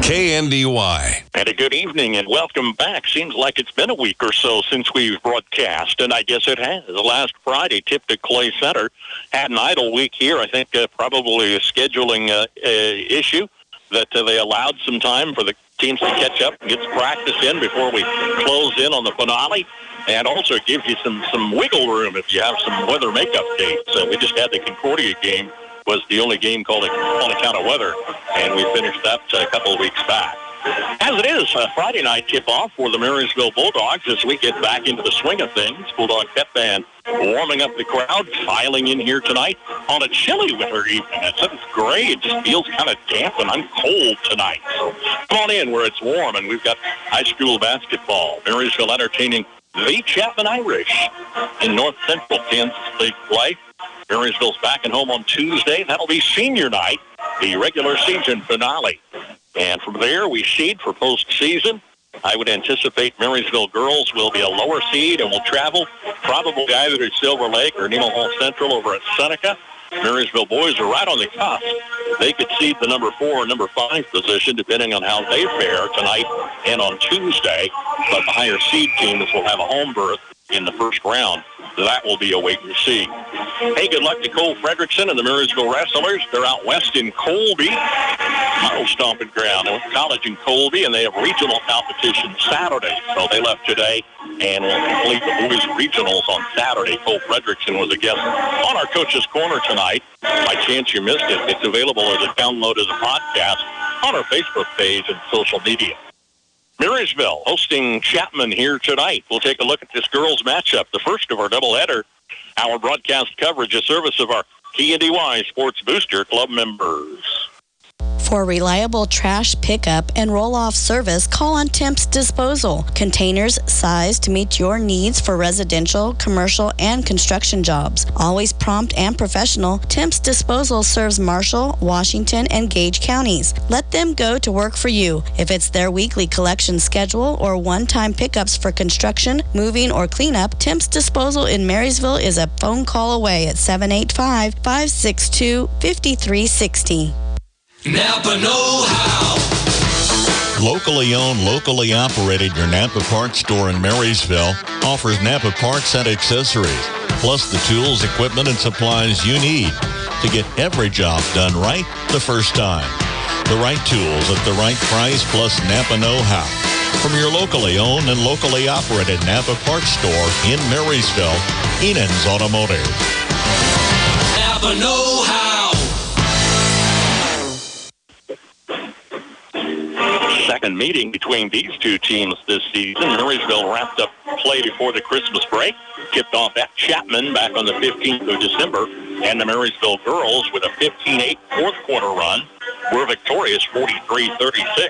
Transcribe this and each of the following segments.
KNDY. And a good evening and welcome back. Seems like it's been a week or so since we've broadcast, and I guess it has. Last Friday, tipped at Clay Center. Had an idle week here. I think probably a scheduling issue that they allowed some time for the teams to catch up and get some practice in before we close in on the finale. And also it gives you some wiggle room if you have some weather makeup dates. We just had the Concordia game. Was the only game called on account of weather, and we finished that a couple of weeks back. As it is, Friday night tip-off for the Marysville Bulldogs as we get back into the swing of things. Bulldog Pep Band warming up the crowd, filing in here tonight on a chilly winter evening. At 7th grade, it just feels kind of damp and I'm cold tonight. So come on in where it's warm, and we've got high school basketball. Marysville entertaining the Chapman Irish in North Central Kansas League play. Marysville's back at home on Tuesday. That'll be senior night, the regular season finale. And from there, we seed for postseason. I would anticipate Marysville girls will be a lower seed and will travel probably either to Silver Lake or Nemo Hall Central over at Seneca. Marysville boys are right on the cusp. They could seed the number 4 or number 5 position depending on how they fare tonight and on Tuesday. But the higher seed teams will have a home berth in the first round. That will be a wait and see. Hey, good luck to Cole Fredrickson and the Marysville Wrestlers. They're out west in Colby, mile stomping ground. They went to college in Colby, and they have regional competition Saturday. So they left today and will complete the boys' regionals on Saturday. Cole Fredrickson was a guest on our Coach's Corner tonight. By chance you missed it, it's available as a download as a podcast on our Facebook page and social media. Marysville hosting Chapman here tonight. We'll take a look at this girls' matchup, the first of our doubleheader. Our broadcast coverage is service of our KNDY Sports Booster Club members. For reliable trash pickup and roll-off service, call on Temps Disposal. Containers sized to meet your needs for residential, commercial, and construction jobs. Always prompt and professional, Temps Disposal serves Marshall, Washington, and Gage counties. Let them go to work for you. If it's their weekly collection schedule or one-time pickups for construction, moving, or cleanup, Temps Disposal in Marysville is a phone call away at 785-562-5360. Napa know-how. Locally owned, locally operated, your Napa Parts store in Marysville offers Napa parts and accessories, plus the tools, equipment, and supplies you need to get every job done right the first time. The right tools at the right price, plus Napa know-how. From your locally owned and locally operated Napa Parts store in Marysville, Enan's Automotive. Napa know-how. Second meeting between these two teams this season. Marysville wrapped up play before the Christmas break, tipped off at Chapman back on the 15th of December, and the Marysville girls with a 15-8 fourth quarter run were victorious 43-36.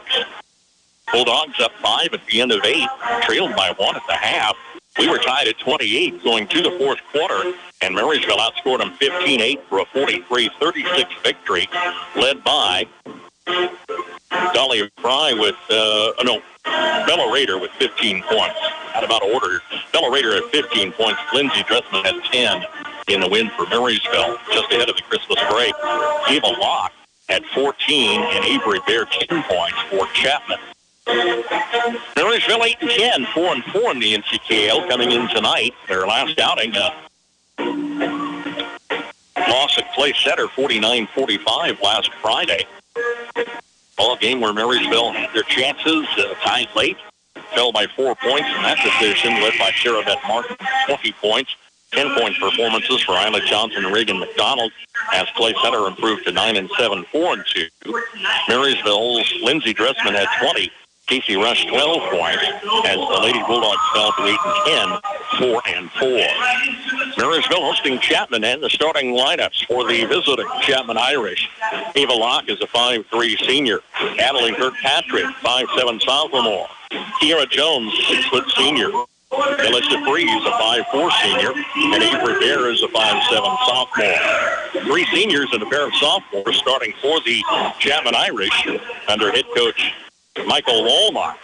Bulldogs up 5 at the end of 8, trailed by 1 at the half. We were tied at 28 going to the fourth quarter, and Marysville outscored them 15-8 for a 43-36 victory, led by Dolly Fry with, Bella Rader with 15 points. Out of order. Bella Rader had 15 points. Lindsay Dressman had 10 in the win for Marysville, just ahead of the Christmas break. Eva Locke had 14, and Avery Bear 10 points for Chapman. Marysville 8-10, 4-4 in the NCKL coming in tonight. Their last outing, loss at Clay Center 49-45 last Friday. Ball game where Marysville had their chances, tied late, fell by 4 points in that decision, led by Sarah Beth Martin, 20 points, 10-point performances for Isla Johnson and Reagan McDonald, as Clay Center improved to 9-7, 4-2. Marysville's Lindsay Dressman had 20. Casey Rush 12 points, as the Lady Bulldogs fell to 8-10, 4-4. Marysville hosting Chapman, and the starting lineups for the visiting Chapman Irish. Eva Locke is a 5'3 senior. Adeline Kirkpatrick, 5'7 sophomore. Kiara Jones, 6' senior. Melissa Freeze, a 5'4 senior, and Avery Bear is a 5'7 sophomore. 3 seniors and a pair of sophomores starting for the Chapman Irish under head coach Michael Walmart.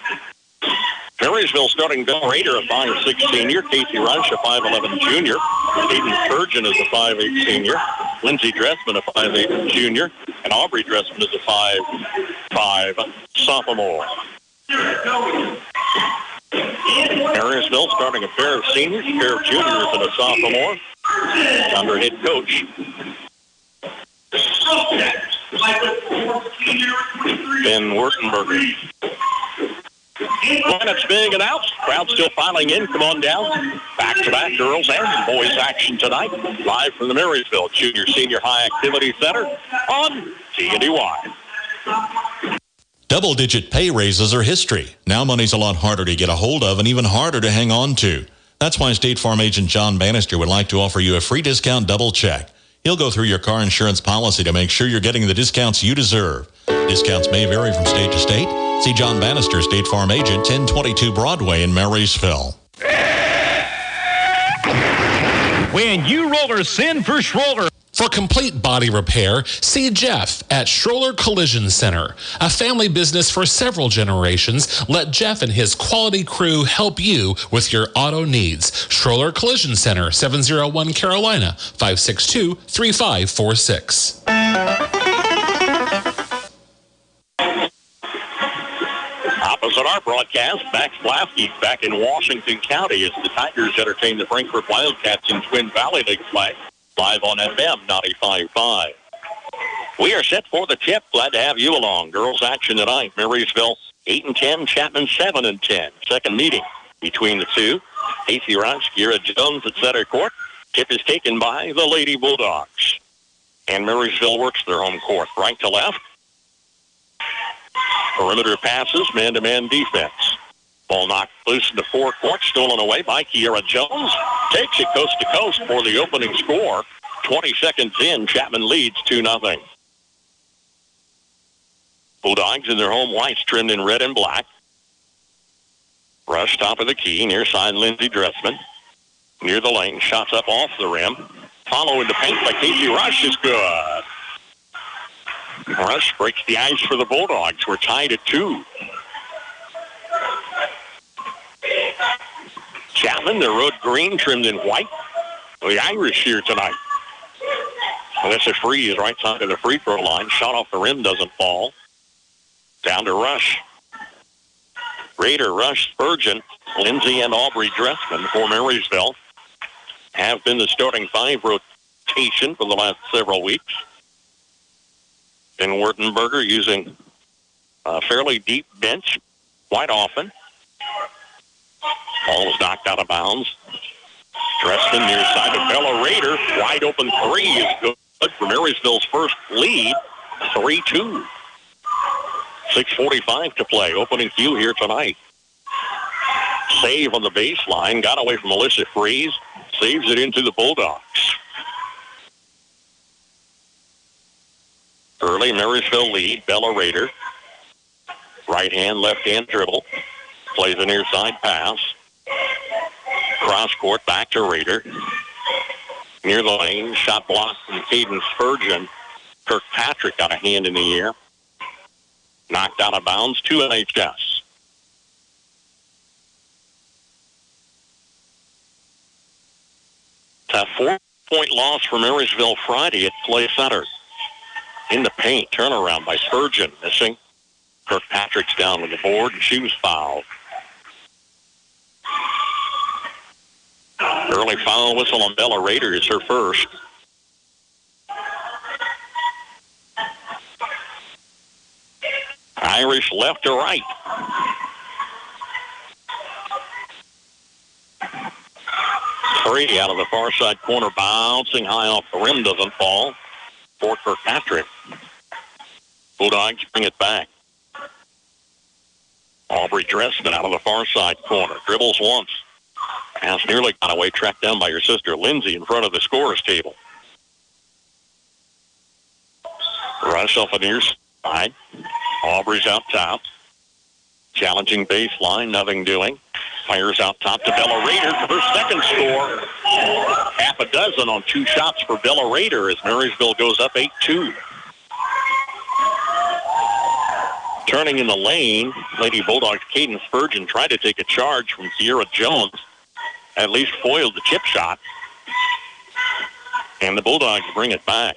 Marysville starting Bell Raider, a 5'6 senior. Casey Rush, a 5'11 junior. Aiden Sturgeon is a 5'8 senior. Lindsey Dressman, a 5'8 junior. And Aubrey Dressman is a 5'5 sophomore. Marysville starting a pair of seniors, a pair of juniors, and a sophomore. Under head coach Ben Wurtenberger. Lineups being announced. Crowd still filing in. Come on down. Back-to-back girls and boys action tonight. Live from the Marysville Junior Senior High Activity Center on KNDY. Double-digit pay raises are history. Now money's a lot harder to get a hold of and even harder to hang on to. That's why State Farm agent John Bannister would like to offer you a free discount double check. He'll go through your car insurance policy to make sure you're getting the discounts you deserve. Discounts may vary from state to state. See John Bannister, State Farm agent, 1022 Broadway in Marysville. When you rollers send for Schroller. For complete body repair, see Jeff at Schroller Collision Center. A family business for several generations, let Jeff and his quality crew help you with your auto needs. Schroller Collision Center, 701 Carolina, 562-3546. Opposite our broadcast, Max Lasky back in Washington County as the Tigers entertain the Frankfort Wildcats in Twin Valley League play. Live on FM 95.5. We are set for the tip. Glad to have you along. Girls action tonight. Marysville 8-10, Chapman 7-10. Second meeting between the two. Casey Rush, Kira Jones at center court. Tip is taken by the Lady Bulldogs. And Marysville works their home court right to left. Perimeter passes, man-to-man defense. Ball knocked loose into forecourt, stolen away by Kiera Jones. Takes it coast to coast for the opening score. 20 seconds in, Chapman leads 2-0. Bulldogs in their home whites trimmed in red and black. Rush top of the key, near side Lindsey Dressman. Near the lane, shots up off the rim. Follow into paint by Casey Rush is good. Rush breaks the ice for the Bulldogs. We're tied at 2. Chapman, the road green trimmed in white. The Irish here tonight. Well, that's a free, right side of the free throw line. Shot off the rim, doesn't fall. Down to Rush. Raider, Rush, Spurgeon, Lindsey, and Aubrey Dressman for Marysville have been the starting 5 rotation for the last several weeks. Ben Wurtenberger using a fairly deep bench quite often. Ball was knocked out of bounds. Dressman near side of Bella Raider. Wide open three is good for Marysville's first lead. 3-2. 6:45 to play. Opening cue here tonight. Save on the baseline. Got away from Melissa Freeze. Saves it into the Bulldogs. Early Marysville lead. Bella Raider. Right hand, left hand dribble. Plays a near side pass. Cross court back to Raider. Near the lane, shot blocked from Caden Spurgeon. Kirkpatrick got a hand in the air. Knocked out of bounds to NHS. It's a 4-point loss for Marysville Friday at Clay Center. In the paint, turnaround by Spurgeon, missing. Kirkpatrick's down with the board, and she was fouled. Early foul whistle on Bella Raider is her first. Irish left to right. Three out of the far side corner, bouncing high off the rim, doesn't fall. For Kirkpatrick. Bulldogs bring it back. Aubrey Dressman out of the far side corner. Dribbles once. Pass nearly got away, tracked down by her sister Lindsay in front of the scorer's table. Rush off the near side. Aubrey's out top. Challenging baseline, nothing doing. Fires out top to Bella Raider for her second score. Half a dozen on 2 shots for Bella Raider as Marysville goes up 8-2. Turning in the lane, Lady Bulldogs Caden Spurgeon tried to take a charge from Sierra Jones. At least foiled the chip shot. And the Bulldogs bring it back.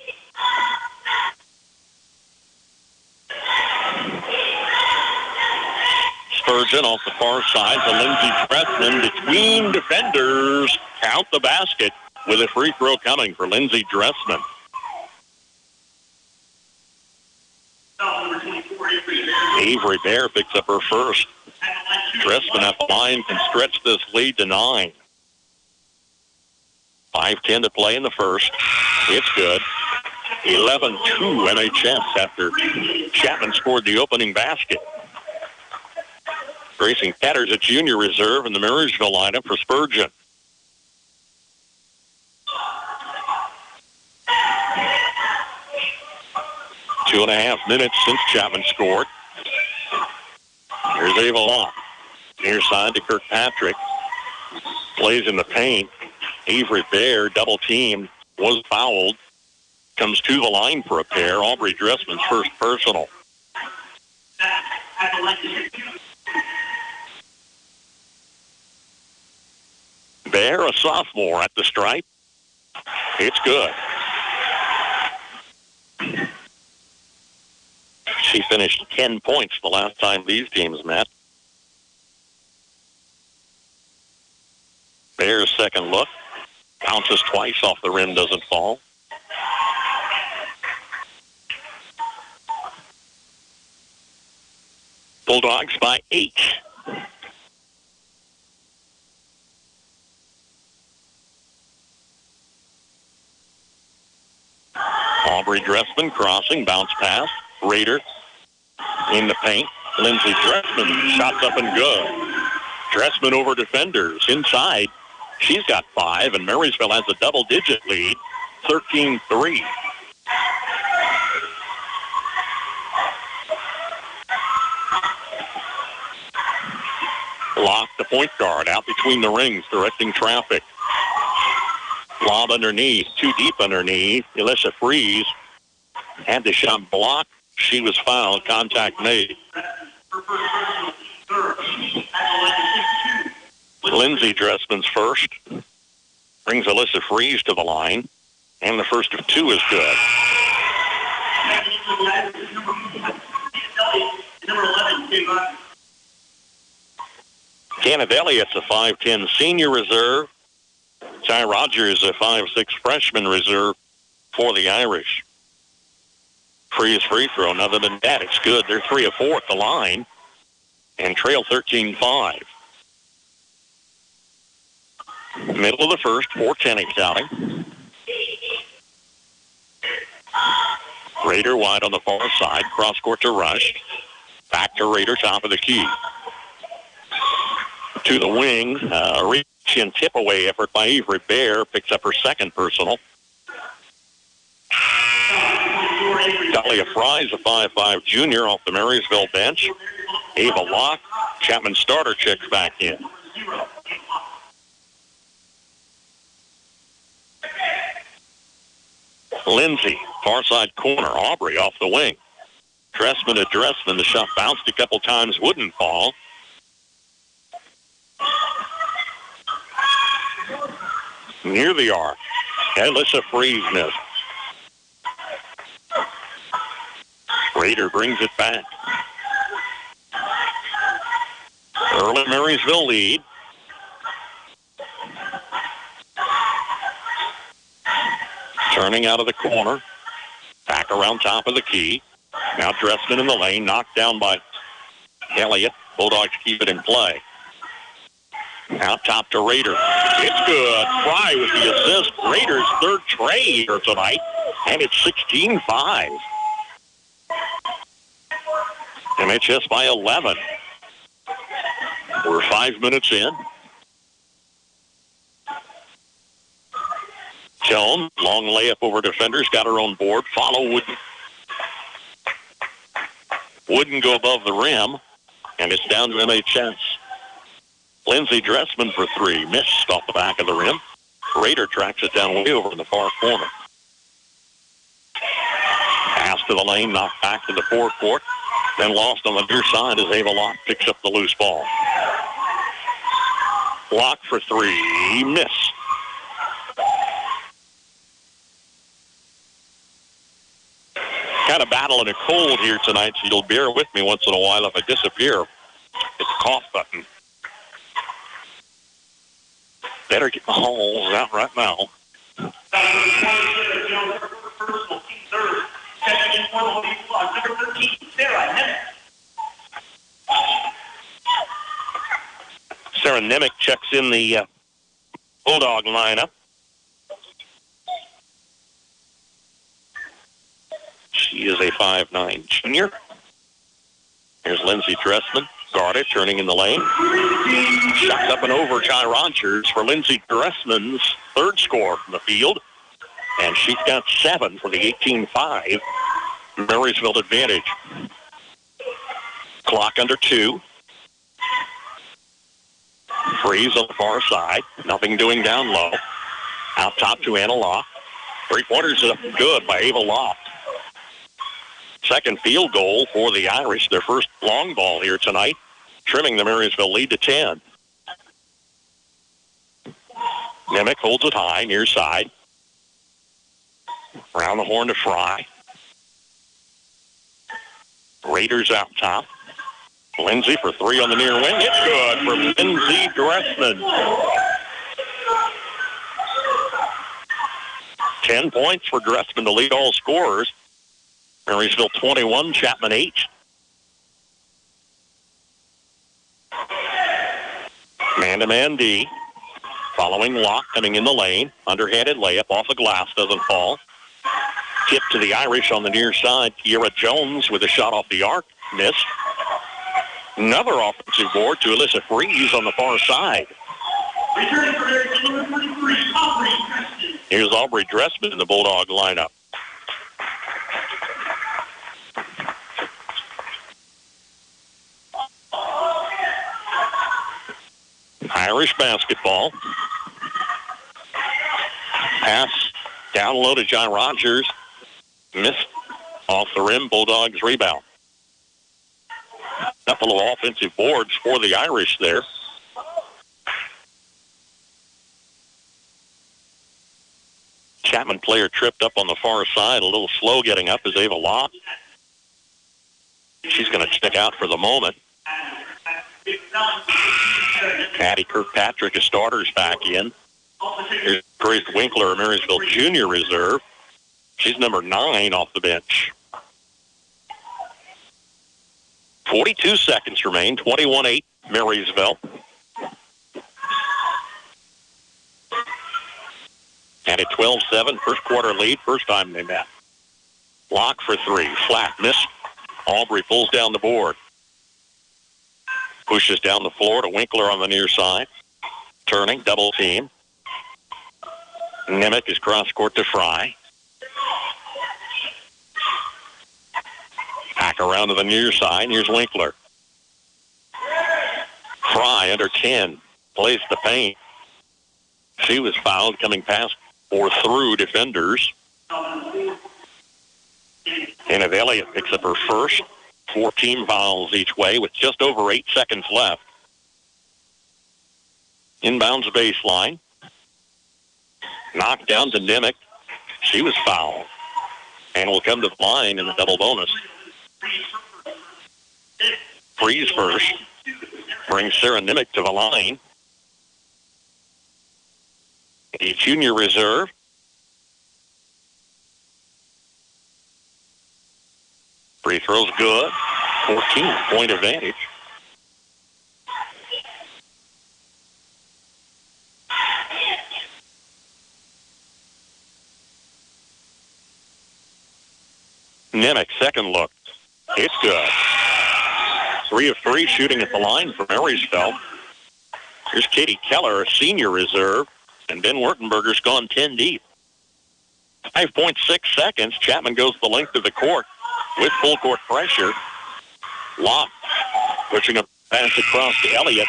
Spurgeon off the far side to Lindsey Dressman between defenders. Count the basket with a free throw coming for Lindsey Dressman. Avery Bear picks up her first. Dressman at the line can stretch this lead to 9. 5:10 to play in the first. It's good. 11-2 MHS after Chapman scored the opening basket. Grayson Catter's a junior reserve in the Marysville lineup for Spurgeon. Two and a half minutes since Chapman scored. Here's Ava Locke. Near side to Kirkpatrick. Plays in the paint. Avery Bear, double teamed, was fouled. Comes to the line for a pair. Aubrey Dressman's first personal. Bear, a sophomore at the stripe. It's good. She finished 10 points the last time these teams met. Bear's second look. Bounces twice off the rim, doesn't fall. Bulldogs by 8. Aubrey Dressman crossing, bounce pass. Raider in the paint. Lindsey Dressman, shots up and good. Dressman over defenders. Inside, she's got 5, and Marysville has a double-digit lead, 13-3. Locke, the point guard, out between the rings, directing traffic. Lob underneath, too deep underneath. Alyssa Freeze had the shot blocked. She was fouled. Contact made. Lindsey Dressman's first. Brings Alyssa Freeze to the line. And the first of 2 is good. KNDY, it's a 5'10 senior reserve. Ty Rogers, a 5'6 freshman reserve for the Irish. Freeze free throw, other than that, it's good. They're 3 of 4 at the line and trail 13-5. Middle of the first, 4:10 counting. Raider wide on the far side, cross court to Rush. Back to Raider, top of the key. To the wing, reach and tip away effort by Avery Bear, picks up her second personal. Dahlia Fry's a 5'5 junior off the Marysville bench. Ava Locke, Chapman starter, checks back in. Lindsey, far side corner. Aubrey off the wing. Dressman to Dressman. The shot bounced a couple times, wouldn't fall. Near the arc. Alyssa Freeze missed. Raider brings it back. Early Marysville lead. Turning out of the corner. Back around top of the key. Now Dressman in the lane. Knocked down by Elliott. Bulldogs keep it in play. Out top to Raider. It's good. Fry with the assist. Raiders' third tray here tonight. And it's 16-5. MHS by 11. We're 5 minutes in. Jones, long layup over defenders, got her own board. Follow wouldn't go above the rim, and it's down to MHS. Lindsey Dressman for 3, missed off the back of the rim. Raider tracks it down way over in the far corner. Pass to the lane, knocked back to the forecourt. Then lost on the near side as Ava Locke picks up the loose ball. Locke for three. Miss. Kind of battling a cold here tonight, so you'll bear with me once in a while if I disappear. It's a cough button. Better get my holes out right now. Sarah Nemec checks in the Bulldog lineup. She is a 5'9" junior. Here's Lindsay Dressman, guarded, turning in the lane. Shots up and over Jai Rogers for Lindsay Dressman's third score from the field. And she's got 7 for the 18-5 Marysville advantage. Clock under 2. Freeze on the far side. Nothing doing down low. Out top to Anna Locke. Three-pointers up good by Ava Locke. Second field goal for the Irish, their first long ball here tonight, trimming the Marysville lead to 10. Nemec holds it high, near side. Around the horn to Fry. Raiders out top. Lindsay for three on the near wing. It's good for Lindsay Dressman. 10 points for Dressman to lead all scorers. Marysville 21, Chapman 8. Man-to-man D. Following Locke coming in the lane. Underhanded layup off the glass, doesn't fall. Tip to the Irish on the near side. Kiera Jones with a shot off the arc. Missed. Another offensive board to Alyssa Freeze on the far side. Here's Aubrey Dressman in the Bulldog lineup. Irish basketball. Pass down low to John Rogers. Missed off the rim. Bulldogs rebound. Couple of offensive boards for the Irish there. Chapman player tripped up on the far side. A little slow getting up is Ava Locke. She's going to check out for the moment. Patty Kirkpatrick, a starter's back in. Here's Grace Winkler, a Marysville junior reserve. She's number 9 off the bench. 42 seconds remain, 21-8 Marysville. And a 12-7 first quarter lead, first time they met. Locke for three, flat, missed. Aubrey pulls down the board. Pushes down the floor to Winkler on the near side. Turning, double team. Nemec is cross court to Fry. Back around to the near side. Here's Winkler. Fry under 10. Plays the paint. She was fouled coming past or through defenders. And if Elliott picks up her first, 14 fouls each way with just over 8 seconds left. Inbounds baseline. Knocked down to Nemec. She was fouled. And will come to the line in the double bonus. Freeze first. Brings Sarah Nemec to the line. A junior reserve. Free throws good. 14-point advantage. Nemec, second look. It's good. 3 of 3 shooting at the line for Marysville. Here's Katie Keller, a senior reserve, and Ben Wertenberger's gone 10 deep. 5.6 seconds. Chapman goes the length of the court with full court pressure. Locke pushing a pass across to Elliott.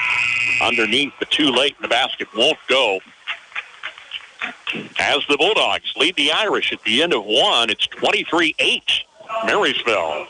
Underneath, but too late, and the basket won't go. As the Bulldogs lead the Irish at the end of one, it's 23-8 Marysville.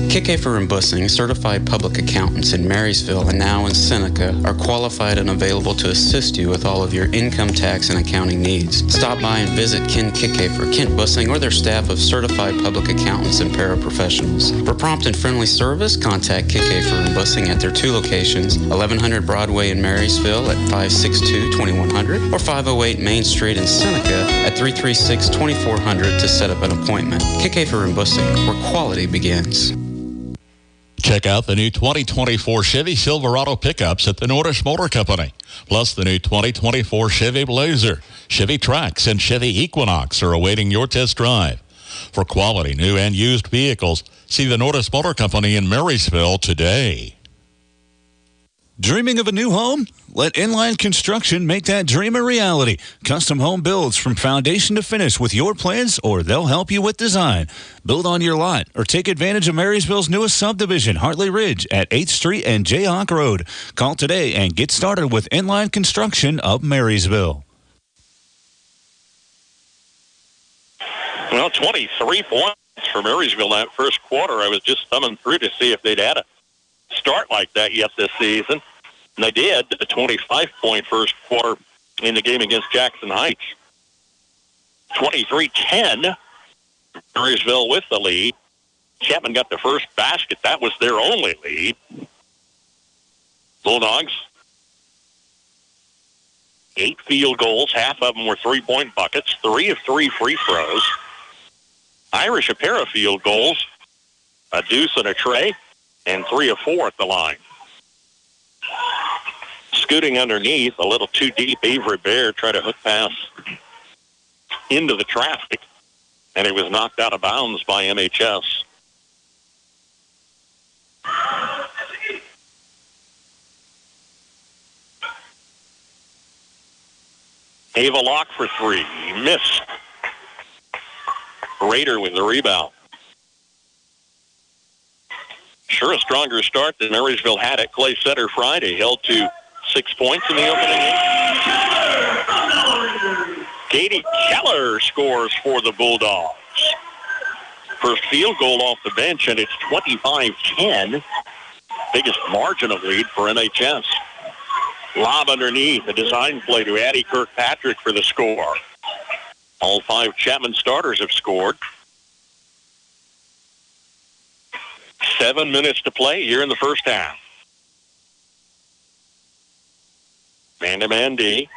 Kickafer and Bussing, certified public accountants in Marysville and now in Seneca, are qualified and available to assist you with all of your income tax and accounting needs. Stop by and visit Ken Kickafer, Kent Bussing, or their staff of certified public accountants and paraprofessionals. For prompt and friendly service, contact Kickafer and Bussing at their 2 locations, 1100 Broadway in Marysville at 562-2100 or 508 Main Street in Seneca at 336-2400 to set up an appointment. Kickafer and Bussing, where quality begins. Check out the new 2024 Chevy Silverado pickups at the Nordish Motor Company. Plus, the new 2024 Chevy Blazer, Chevy Trax, and Chevy Equinox are awaiting your test drive. For quality new and used vehicles, see the Nordish Motor Company in Marysville today. Dreaming of a new home? Let Inline Construction make that dream a reality. Custom home builds from foundation to finish with your plans, or they'll help you with design. Build on your lot or take advantage of Marysville's newest subdivision, Hartley Ridge, at 8th Street and Jayhawk Road. Call today and get started with Inline Construction of Marysville. Well, 23 points for Marysville that first quarter. I was just thumbing through to see if they'd had a start like that yet this season. And they did, a 25-point first quarter in the game against Jackson Heights. 23-10, Marysville with the lead. Chapman got the first basket. That was their only lead. Bulldogs, 8 field goals. Half of them were three-point buckets. 3 of 3 free throws. Irish, a pair of field goals, a deuce and a tray, and 3 of 4 at the line. Scooting underneath, a little too deep, Avery Bear tried to hook pass into the traffic, and it was knocked out of bounds by MHS. Ava Locke for 3. Missed. Rader with the rebound. Sure a stronger start than Marysville had at Clay Center Friday. Held to 6 points in the opening game. Katie Keller scores for the Bulldogs. First field goal off the bench, and it's 25-10. Biggest margin of lead for MHS. Lob underneath, a design play to Addie Kirkpatrick for the score. All 5 Chapman starters have scored. 7 minutes to play here in the first half. Man-to-man D.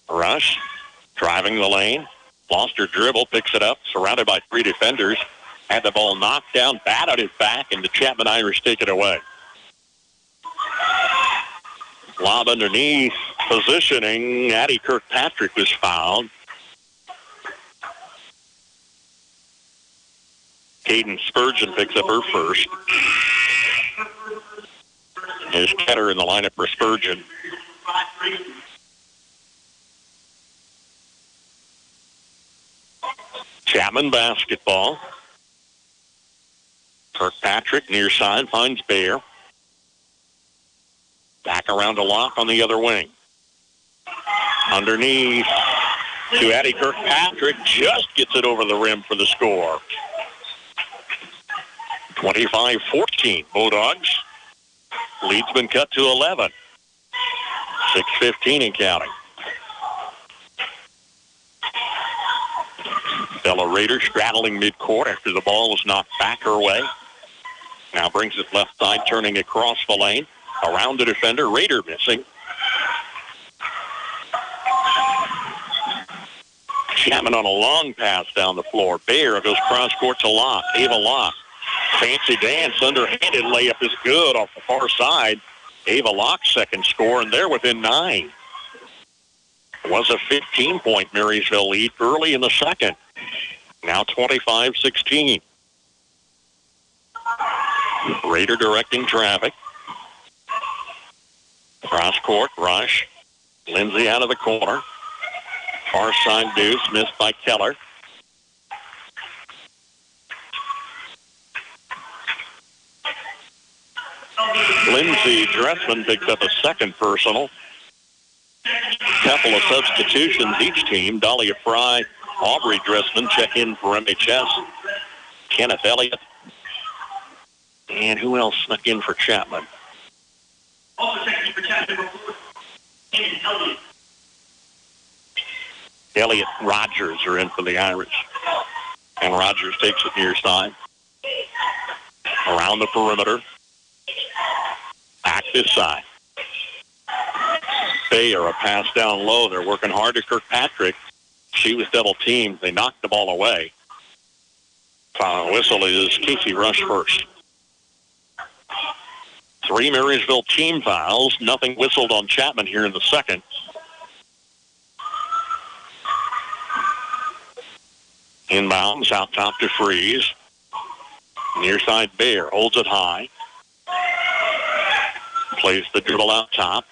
Rush, driving the lane. Lost her dribble, picks it up, surrounded by 3 defenders. Had the ball knocked down, batted it back, and the Chapman Irish take it away. Lob underneath, positioning. Addie Kirkpatrick was fouled. Caden Spurgeon picks up her first. There's Ketter in the lineup for Spurgeon. Chapman basketball. Kirkpatrick near side finds Bear. Back around to Locke on the other wing. Underneath to Addie Kirkpatrick. Just gets it over the rim for the score. 25-14 Bulldogs. Lead's been cut to 11. 6:15 and counting. Bella Rader straddling midcourt after the ball was knocked back her way. Now brings it left side, turning across the lane. Around the defender, Rader missing. Chapman on a long pass down the floor. Bear goes cross court to Locke. Ava Locke. Fancy dance, underhanded layup is good off the far side. Ava Locke's second score, and they're within 9. It was a 15-point Marysville lead early in the second. Now 25-16. Rader directing traffic. Cross court, Rush. Lindsay out of the corner. Far side deuce, missed by Keller. Lindsay Dressman picked up a second personal. Couple of substitutions each team. Dahlia Fry Aubrey Dressman check in for MHS. Kenneth Elliott. And who else snuck in for Chapman? Also checking in for Chapman, Kenneth Elliott. Elliott Rogers are in for the Irish. And Rogers takes it near side. Around the perimeter. Back this side. Bayer, a pass down low. They're working hard to Kirkpatrick. She was double teamed. They knocked the ball away. Final whistle is Casey Rush first. 3 Marysville team fouls. Nothing whistled on Chapman here in the second. Inbounds out top to Freeze. Near side Bayer holds it high. Plays the dribble out top.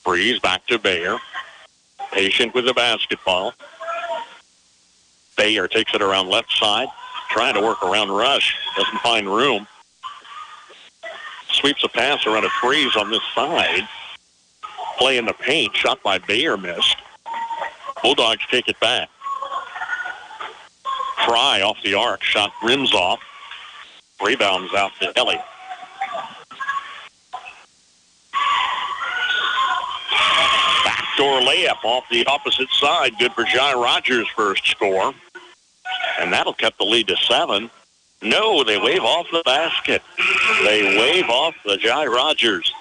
Freeze back to Bayer. Patient with the basketball. Bayer takes it around left side. Trying to work around Rush. Doesn't find room. Sweeps a pass around a Freeze on this side. Play in the paint. Shot by Bayer missed. Bulldogs take it back. Fry off the arc. Shot rims off. Rebounds out to Ellie. Backdoor layup off the opposite side. Good for Jai Rogers' first score. And that'll cut the lead to 7. No, they wave off the basket. They wave off the Jai Rogers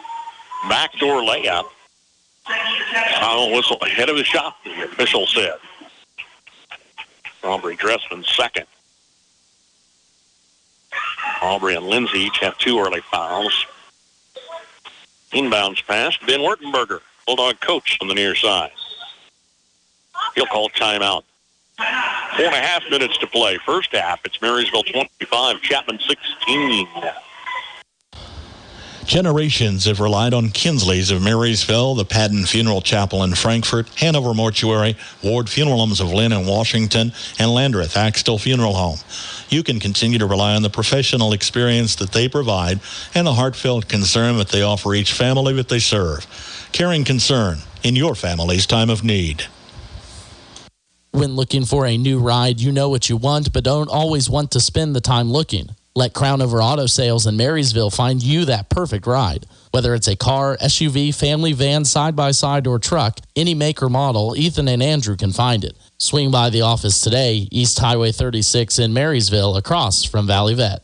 backdoor layup. Final whistle ahead of the shot, the official said. Aubrey Dressman second. Aubrey and Lindsay each have 2 early fouls. Inbounds pass, Ben Wertenberger, Bulldog coach on the near side. He'll call timeout. 4.5 minutes to play. First half, it's Marysville 25, Chapman 16. Generations have relied on Kinsley's of Marysville, the Padden Funeral Chapel in Frankfort, Hanover Mortuary, Ward Funeral Homes of Lynn and Washington, and Landreth Axtell Funeral Home. You can continue to rely on the professional experience that they provide and the heartfelt concern that they offer each family that they serve. Caring concern in your family's time of need. When looking for a new ride, you know what you want, but don't always want to spend the time looking. Let Crown Over Auto Sales in Marysville find you that perfect ride. Whether it's a car, SUV, family van, side-by-side, or truck, any make or model, Ethan and Andrew can find it. Swing by the office today, East Highway 36 in Marysville, across from Valley Vet.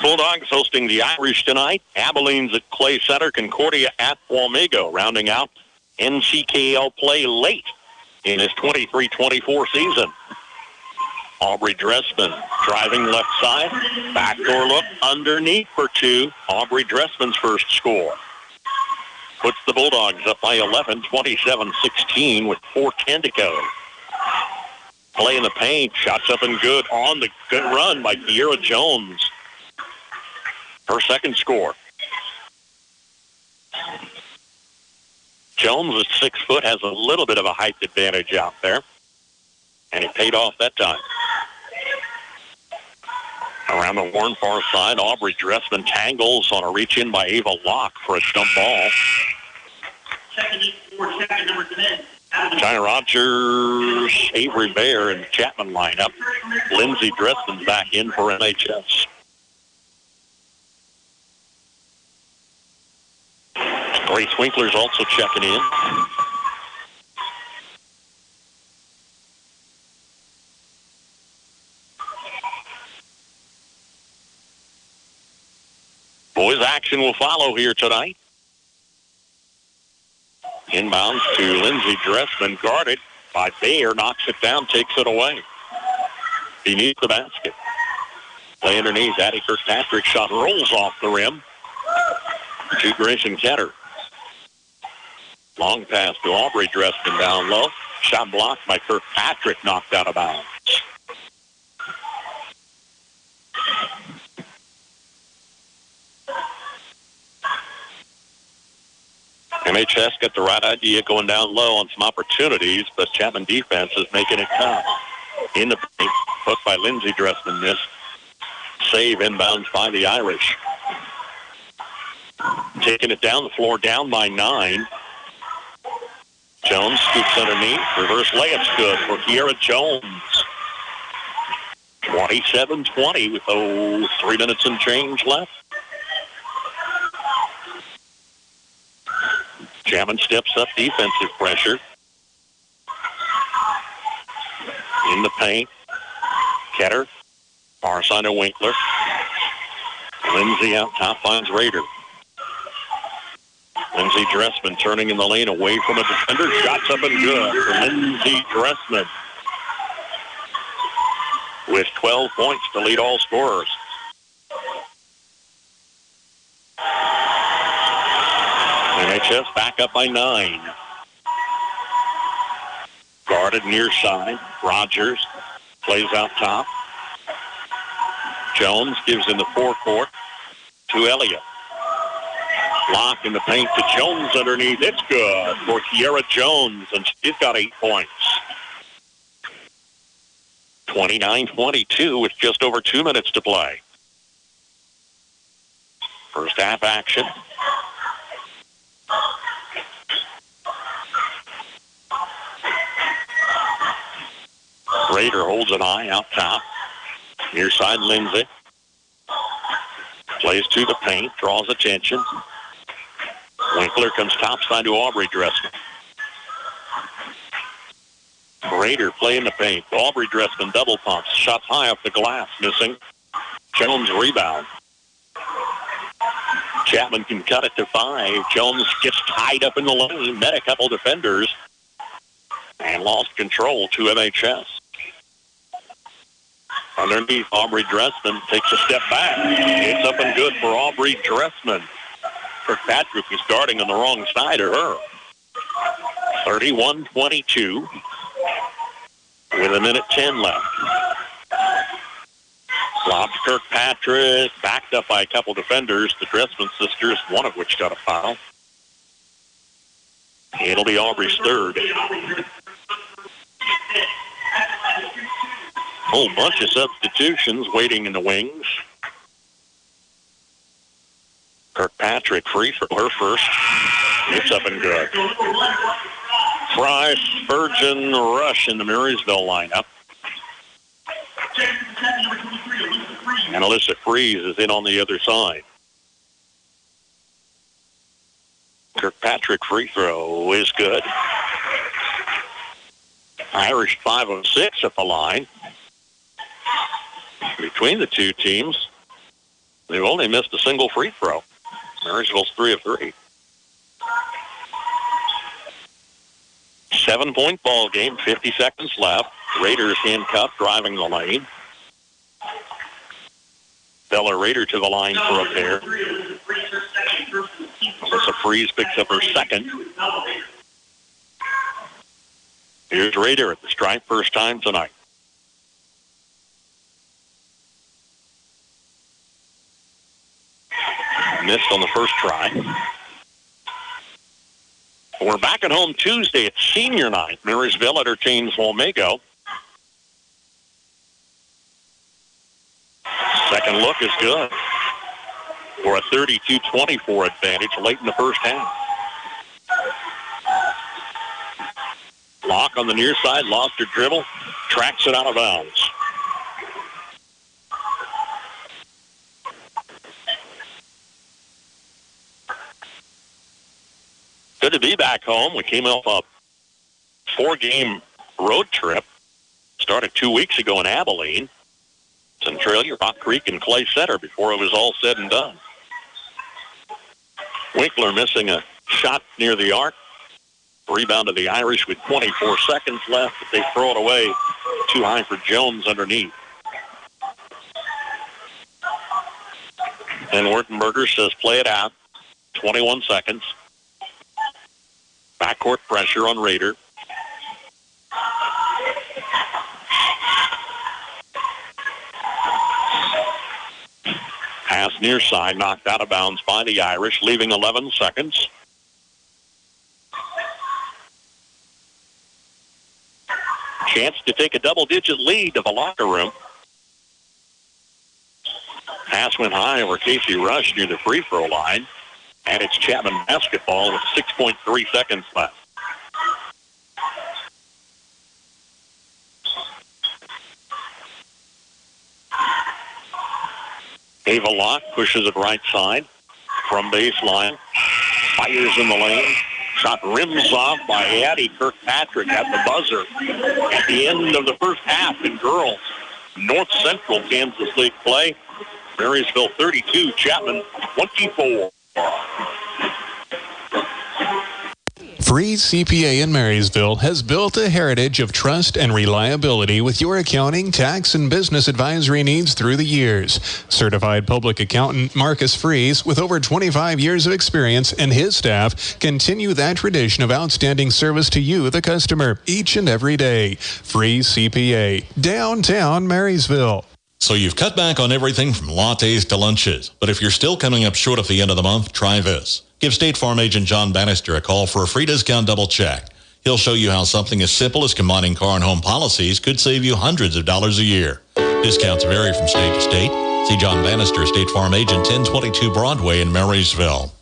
Bulldogs hosting the Irish tonight. Abilene's at Clay Center, Concordia at Wamego, rounding out NCKL play late in his 23-24 season. Aubrey Dressman driving left side. Backdoor look underneath for 2. Aubrey Dressman's first score. Puts the Bulldogs up by 11, 27-16 with 4:10 to go. Play in the paint. Shots up and good on the good run by Kiera Jones. Her second score. Jones is 6 foot, has a little bit of a height advantage out there. And it paid off that time. Around the Warren far side, Aubrey Dressman tangles on a reach-in by Ava Locke for a jump ball. Checking number 10. Jai Rogers, Avery Bayer, and Chapman lineup. Lindsay Dressman back in for MHS. Grace Winkler's also checking in. Boys action will follow here tonight. Inbounds to Lindsay Dressman, guarded by Bayer, knocks it down, takes it away. Beneath the basket. Play underneath, Addie Kirkpatrick shot rolls off the rim to Grayson Ketter. Long pass to Aubrey Dressman down low. Shot blocked by Kirkpatrick, knocked out of bounds. MHS got the right idea going down low on some opportunities, but Chapman defense is making it tough. In the paint, hooked by Lindsay Dressman, missed. Save inbounds by the Irish. Taking it down the floor, down by 9. Jones scoops underneath. Reverse layup's good for Kiera Jones. 27-20 with 3 minutes and change left. Chapman steps up defensive pressure. In the paint. Ketter. Far side of Winkler. Lindsay out top finds Rader. Lindsay Dressman turning in the lane away from a defender. Shots up and good for Lindsay Dressman. With 12 points to lead all scorers. NHS back up by 9. Guarded near side. Rogers plays out top. Jones gives in the forecourt to Elliott. Lock in the paint to Jones underneath. It's good for Kiera Jones, and she's got 8 points. 29-22 with just over 2 minutes to play. First half action. Rader holds it high out top. Near side Lindsay. Plays to the paint, draws attention. Winkler comes topside to Aubrey Dressman. Rader playing the paint. Aubrey Dressman double pumps. Shots high off the glass, missing. Jones rebound. Chapman can cut it to 5. Jones gets tied up in the lane, met a couple defenders, and lost control to MHS. Underneath, Aubrey Dressman takes a step back. It's up and good for Aubrey Dressman. Kirkpatrick is guarding on the wrong side of her. 31-22 with 1:10 left. Lob to Kirkpatrick, backed up by a couple defenders. The Dressman sisters, one of which got a foul. It'll be Aubrey's third. Whole bunch of substitutions waiting in the wings. Kirkpatrick free for her first. It's up and good. Fry, Spurgeon, Rush in the Marysville lineup. And Alyssa Freeze is in on the other side. Kirkpatrick free throw is good. Irish 5 of 6 at the line. Between the two teams, they've only missed a single free throw. Marysville's 3 of 3. 7-point ball game, 50 seconds left. Raiders handcuffed, driving the lane. Bella Rader to the line for a pair. Alyssa Freeze picks up her second. Here's Rader at the stripe, first time tonight. Missed on the first try. We're back at home Tuesday. It's senior night. Marysville entertains Olmego. Second look is good for a 32-24 advantage late in the first half. Locke on the near side, lost her dribble, tracks it out of bounds. Good to be back home. We came off a 4-game road trip. Started 2 weeks ago in Abilene, Centralia, Rock Creek, and Clay Center before it was all said and done. Winkler missing a shot near the arc. Rebound to the Irish with 24 seconds left, but they throw it away too high for Jones underneath. And Wertenberger says play it out. 21 seconds. Backcourt pressure on Rader. Pass near side, knocked out of bounds by the Irish, leaving 11 seconds. Chance to take a double-digit lead to the locker room. Pass went high over Casey Rush near the free throw line. And it's Chapman basketball with 6.3 seconds left. Ava Locke pushes it right side from baseline. Fires in the lane. Shot rims off by Addie Kirkpatrick at the buzzer. At the end of the first half in girls, North Central Kansas League play. Marysville 32, Chapman 24. Freeze CPA in Marysville has built a heritage of trust and reliability with your accounting, tax, and business advisory needs through the years. Certified public accountant Marcus Freeze, with over 25 years of experience, and his staff continue that tradition of outstanding service to you, the customer, each and every day. Freeze CPA, downtown Marysville. So you've cut back on everything from lattes to lunches. But if you're still coming up short at the end of the month, try this. Give State Farm agent John Bannister a call for a free discount double check. He'll show you how something as simple as combining car and home policies could save you hundreds of dollars a year. Discounts vary from state to state. See John Bannister, State Farm agent, 1022 Broadway in Marysville.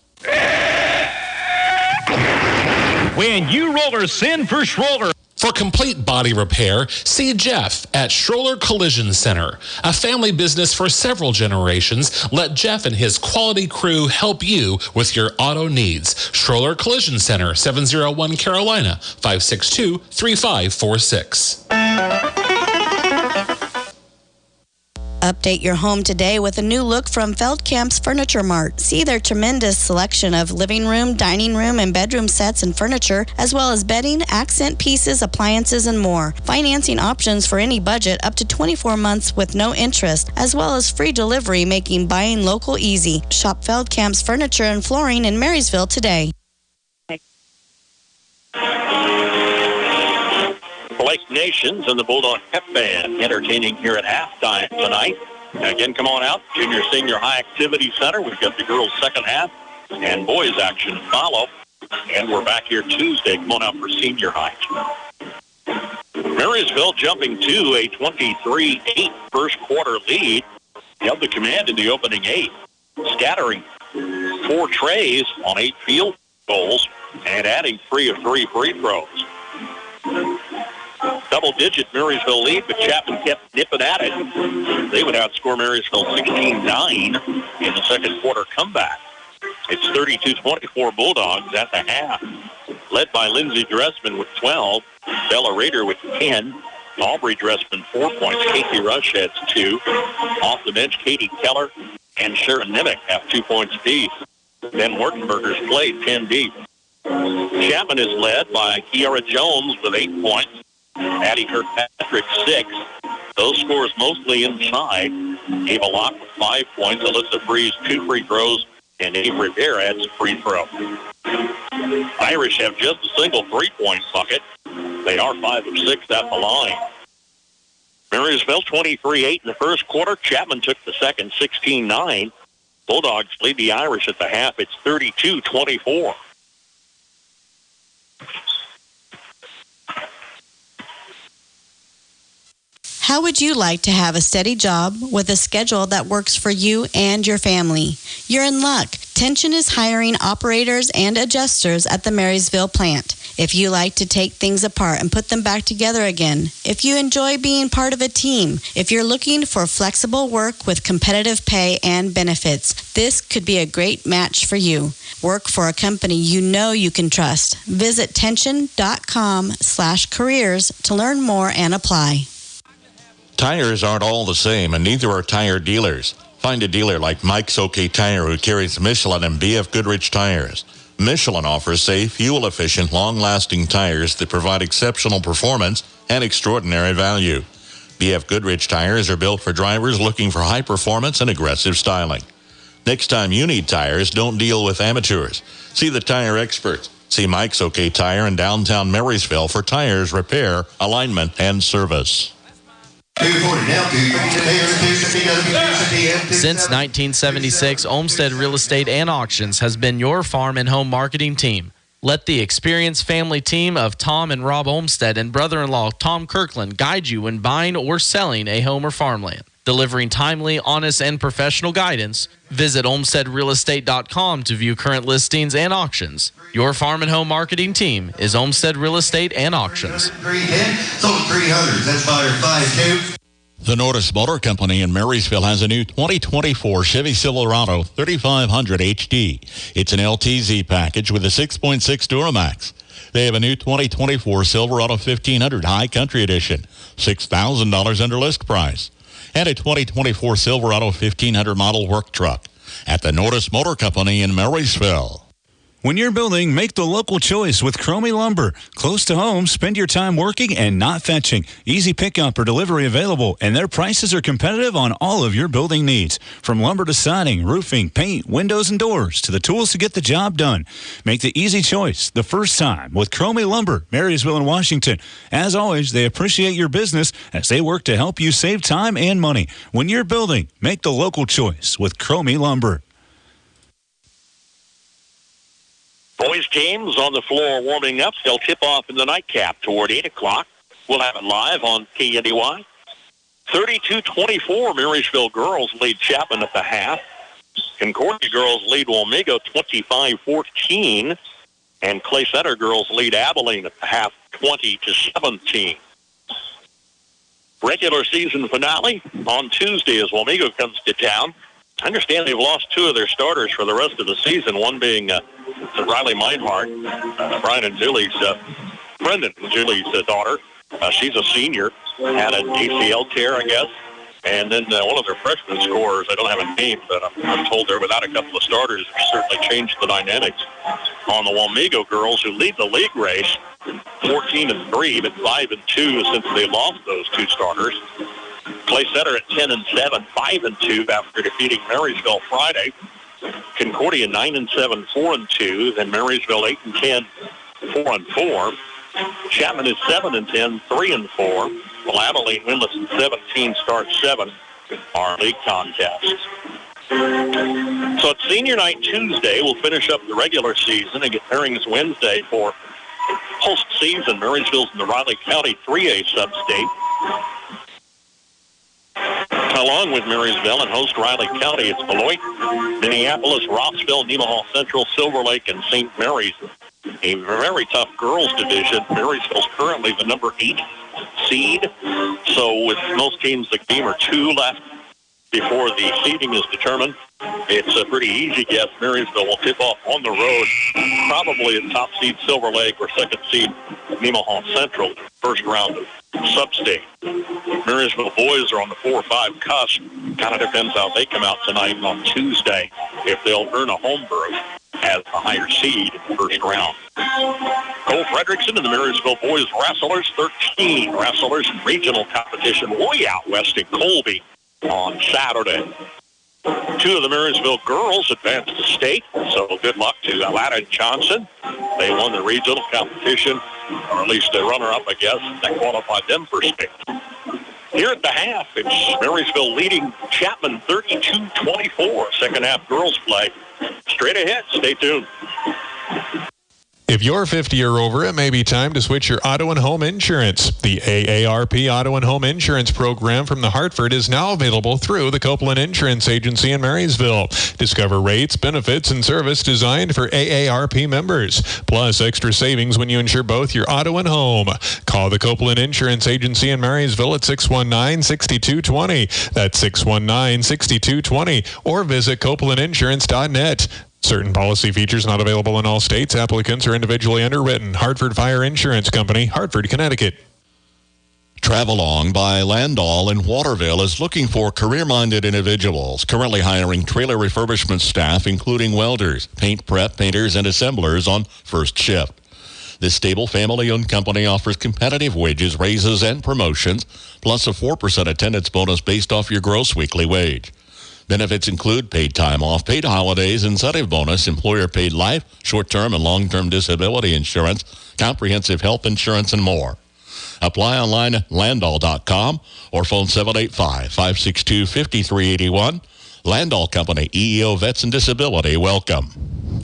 When you rollers send for Schroller. For complete body repair, see Jeff at Schroller Collision Center. A family business for several generations, let Jeff and his quality crew help you with your auto needs. Schroller Collision Center, 701 Carolina, 562-3546. Update your home today with a new look from Feldkamp's Furniture Mart. See their tremendous selection of living room, dining room, and bedroom sets and furniture, as well as bedding, accent pieces, appliances, and more. Financing options for any budget up to 24 months with no interest, as well as free delivery, making buying local easy. Shop Feldkamp's Furniture and Flooring in Marysville today. Blake Nations and the Bulldog Pep Band entertaining here at halftime tonight. Again, come on out, Junior Senior High Activity Center. We've got the girls' second half and boys' action follow. And we're back here Tuesday. Come on out for senior high. Marysville jumping to a 23-8 first quarter lead. Held the command in the opening 8, scattering 4 trays on 8 field goals and adding 3 of 3 free throws. Double-digit Marysville lead, but Chapman kept nipping at it. They would outscore Marysville 16-9 in the second quarter comeback. It's 32-24 Bulldogs at the half, led by Lindsey Dressman with 12, Bella Rader with 10, Aubrey Dressman 4 points, Casey Rush has 2. Off the bench, Katie Keller and Sharon Nimick have 2 points apiece. Ben Wartenberger's played 10 deep. Chapman is led by Kiara Jones with 8 points. Addie Kirkpatrick 6. Those scores mostly inside. Ava Locke with 5 points. Alyssa Freeze 2 free throws. And Avery Bear adds a free throw. Irish have just a single 3-point bucket. They are 5 of 6 at the line. Marysville 23-8 in the first quarter. Chapman took the second 16-9. Bulldogs lead the Irish at the half. It's 32-24. How would you like to have a steady job with a schedule that works for you and your family? You're in luck. Tension is hiring operators and adjusters at the Marysville plant. If you like to take things apart and put them back together again, if you enjoy being part of a team, if you're looking for flexible work with competitive pay and benefits, this could be a great match for you. Work for a company you know you can trust. Visit tension.com/careers to learn more and apply. Tires aren't all the same, and neither are tire dealers. Find a dealer like Mike's OK Tire, who carries Michelin and BF Goodrich tires. Michelin offers safe, fuel-efficient, long-lasting tires that provide exceptional performance and extraordinary value. BF Goodrich tires are built for drivers looking for high performance and aggressive styling. Next time you need tires, don't deal with amateurs. See the tire experts. See Mike's OK Tire in downtown Marysville for tires, repair, alignment, and service. Since 1976, Olmsted Real Estate and Auctions has been your farm and home marketing team. Let the experienced family team of Tom and Rob Olmsted and brother-in-law Tom Kirkland guide you when buying or selling a home or farmland. Delivering timely, honest, and professional guidance, visit olmstedrealestate.com to view current listings and auctions. Your farm and home marketing team is Olmsted Real Estate and Auctions. 310, sold 300. That's buyer 5-2. The Nordis Motor Company in Marysville has a new 2024 Chevy Silverado 3500 HD. It's an LTZ package with a 6.6 Duramax. They have a new 2024 Silverado 1500 High Country Edition, $6,000 under list price, and a 2024 Silverado 1500 model work truck at the Nordis Motor Company in Marysville. When you're building, make the local choice with Cromie Lumber. Close to home, spend your time working and not fetching. Easy pickup or delivery available, and their prices are competitive on all of your building needs. From lumber to siding, roofing, paint, windows, and doors, to the tools to get the job done. Make the easy choice the first time with Cromie Lumber, Marysville and Washington. As always, they appreciate your business as they work to help you save time and money. When you're building, make the local choice with Cromie Lumber. Boys teams on the floor warming up. They'll tip off in the nightcap toward 8 o'clock. We'll have it live on KNDY. 32-24, Marysville girls lead Chapman at the half. Concordia girls lead Wamego 25-14. And Clay Center girls lead Abilene at the half 20-17. Regular season finale on Tuesday as Wamego comes to town. I understand they've lost two of their starters for the rest of the season, one being Riley Meinhardt, Brian and Julie's, Brendan and Julie's daughter. She's a senior, had an ACL tear, I guess. And then one of their freshman scorers, I don't have a name, but I'm told they're without a couple of starters, which certainly changed the dynamics on the Wamego girls, who lead the league race 14-3, but 5-2 since they lost those two starters. Clay Center at 10-7, 5-2 after defeating Marysville Friday. Concordia 9-7, 4-2. Then Marysville 8-10, 4-4. Chapman is 7-10, 3-4. Well, Abilene winless in 17, start 7. Our league contests. So it's senior night Tuesday. We'll finish up the regular season and get pairings Wednesday for postseason. Marysville's in the Riley County 3A sub-state. Along with Marysville and host Riley County, it's Beloit, Minneapolis, Rossville, Nemaha Central, Silver Lake, and St. Mary's. A very tough girls division. Marysville's currently the number 8 seed. So with most teams, the game are 2 left before the seeding is determined. It's a pretty easy guess. Marysville will tip off on the road, probably at top seed Silver Lake or second seed Nemaha Central, first round of sub-state. Marysville boys are on the 4-5 cusp. Kind of depends how they come out tonight on Tuesday, if they'll earn a home berth as a higher seed in the first round. Cole Fredrickson and the Marysville boys wrestlers, 13 wrestlers in regional competition way out west in Colby on Saturday. 2 of the Marysville girls advanced to state, so good luck to Aladdin Johnson. They won the regional competition, or at least a runner-up, I guess. That qualified them for state. Here at the half, it's Marysville leading Chapman 32-24. Second half girls play. Straight ahead. Stay tuned. If you're 50 or over, it may be time to switch your auto and home insurance. The AARP Auto and Home Insurance Program from the Hartford is now available through the Copeland Insurance Agency in Marysville. Discover rates, benefits, and service designed for AARP members, plus extra savings when you insure both your auto and home. Call the Copeland Insurance Agency in Marysville at 619-6220. That's 619-6220, or visit copelandinsurance.net. Certain policy features not available in all states. Applicants are individually underwritten. Hartford Fire Insurance Company, Hartford, Connecticut. Travelong by Landall in Waterville is looking for career-minded individuals, currently hiring trailer refurbishment staff, including welders, paint prep, painters, and assemblers on first shift. This stable family-owned company offers competitive wages, raises, and promotions, plus a 4% attendance bonus based off your gross weekly wage. Benefits include paid time off, paid holidays, incentive bonus, employer-paid life, short-term and long-term disability insurance, comprehensive health insurance, and more. Apply online at Landall.com or phone 785-562-5381. Landall Company, EEO Vets and Disability, welcome.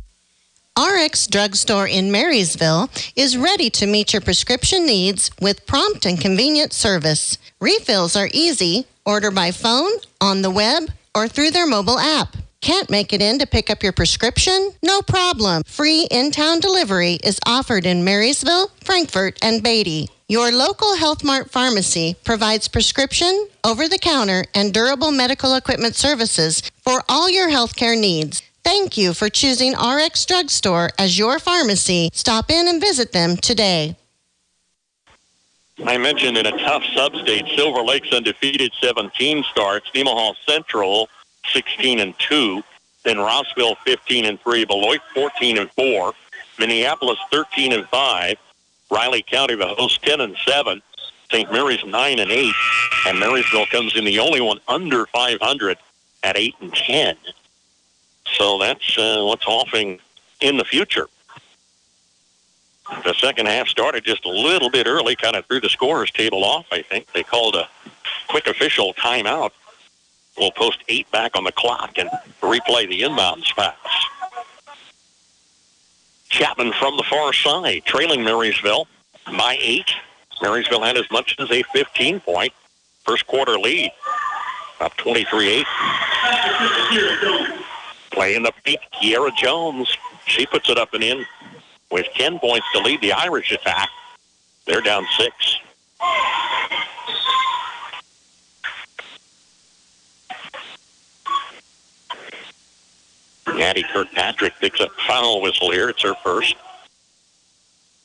RX Drugstore in Marysville is ready to meet your prescription needs with prompt and convenient service. Refills are easy. Order by phone, on the web, or through their mobile app. Can't make it in to pick up your prescription? No problem. Free in-town delivery is offered in Marysville, Frankfort, and Beatty. Your local Health Mart pharmacy provides prescription, over-the-counter, and durable medical equipment services for all your healthcare needs. Thank you for choosing RX Drugstore as your pharmacy. Stop in and visit them today. I mentioned in a tough sub-state, Silver Lake's undefeated 17 starts, Nemaha Central 16-2, then Rossville 15-3, Beloit 14-4, Minneapolis 13-5, Riley County, the host, 10-7, St. Mary's 9-8, and Marysville comes in the only one under 500 at 8-10. So that's what's offering in the future. The second half started just a little bit early, kind of threw the scorers table off, I think. They called a quick official timeout. We'll post 8 back on the clock and replay the inbounds pass. Chapman from the far side, trailing Marysville by 8. Marysville had as much as a 15-point first quarter lead, up 23-8. Play in the peak, Kiera Jones. She puts it up and in with 10 points to lead the Irish attack. They're down 6. Addie Kirkpatrick picks up foul whistle here. It's her first.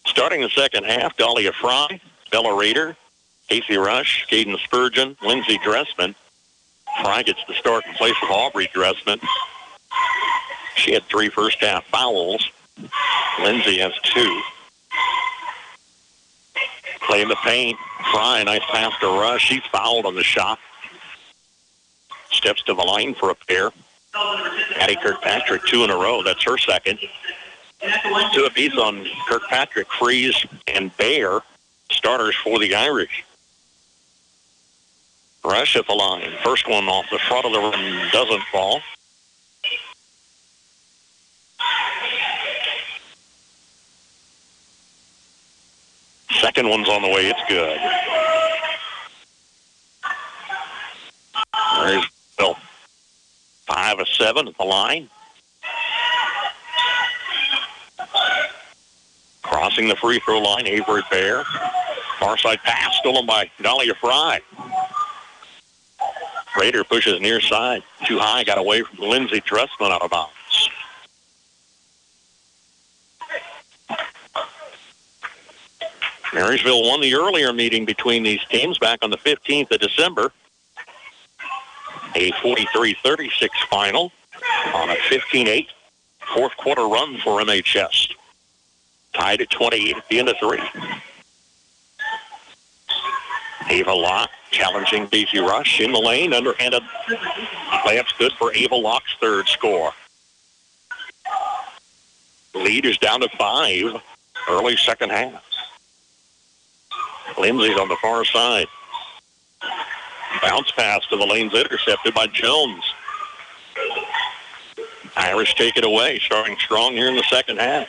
Starting the second half, Dahlia Fry, Bella Rader, Casey Rush, Caden Spurgeon, Lindsey Dressman. Fry gets the start in place of Aubrey Dressman. She had 3 first-half fouls. Lindsey has 2. Play in the paint. Fry, nice pass to Rush. She's fouled on the shot. Steps to the line for a pair. Addie Kirkpatrick, 2 in a row. That's her second. 2 apiece on Kirkpatrick, Freeze, and Bayer, starters for the Irish. Rush at the line. First one off the front of the rim doesn't fall. Second one's on the way. It's good. Marysville 5 of 7 at the line. Crossing the free throw line, Avery Bear. Far side pass stolen by Dahlia Fry. Rader pushes near side. Too high, got away from Lindsey Dressman out of bounds. Marysville won the earlier meeting between these teams back on the 15th of December. A 43-36 final on a 15-8 fourth quarter run for MHS. Tied at 28 at the end of 3. Ava Locke challenging Casey Rush in the lane. Underhanded layup's good for Ava Locke's third score. Lead is down to 5. Early second half. Lindsey's on the far side. Bounce pass to the lane's intercepted by Jones. Irish take it away, starting strong here in the second half.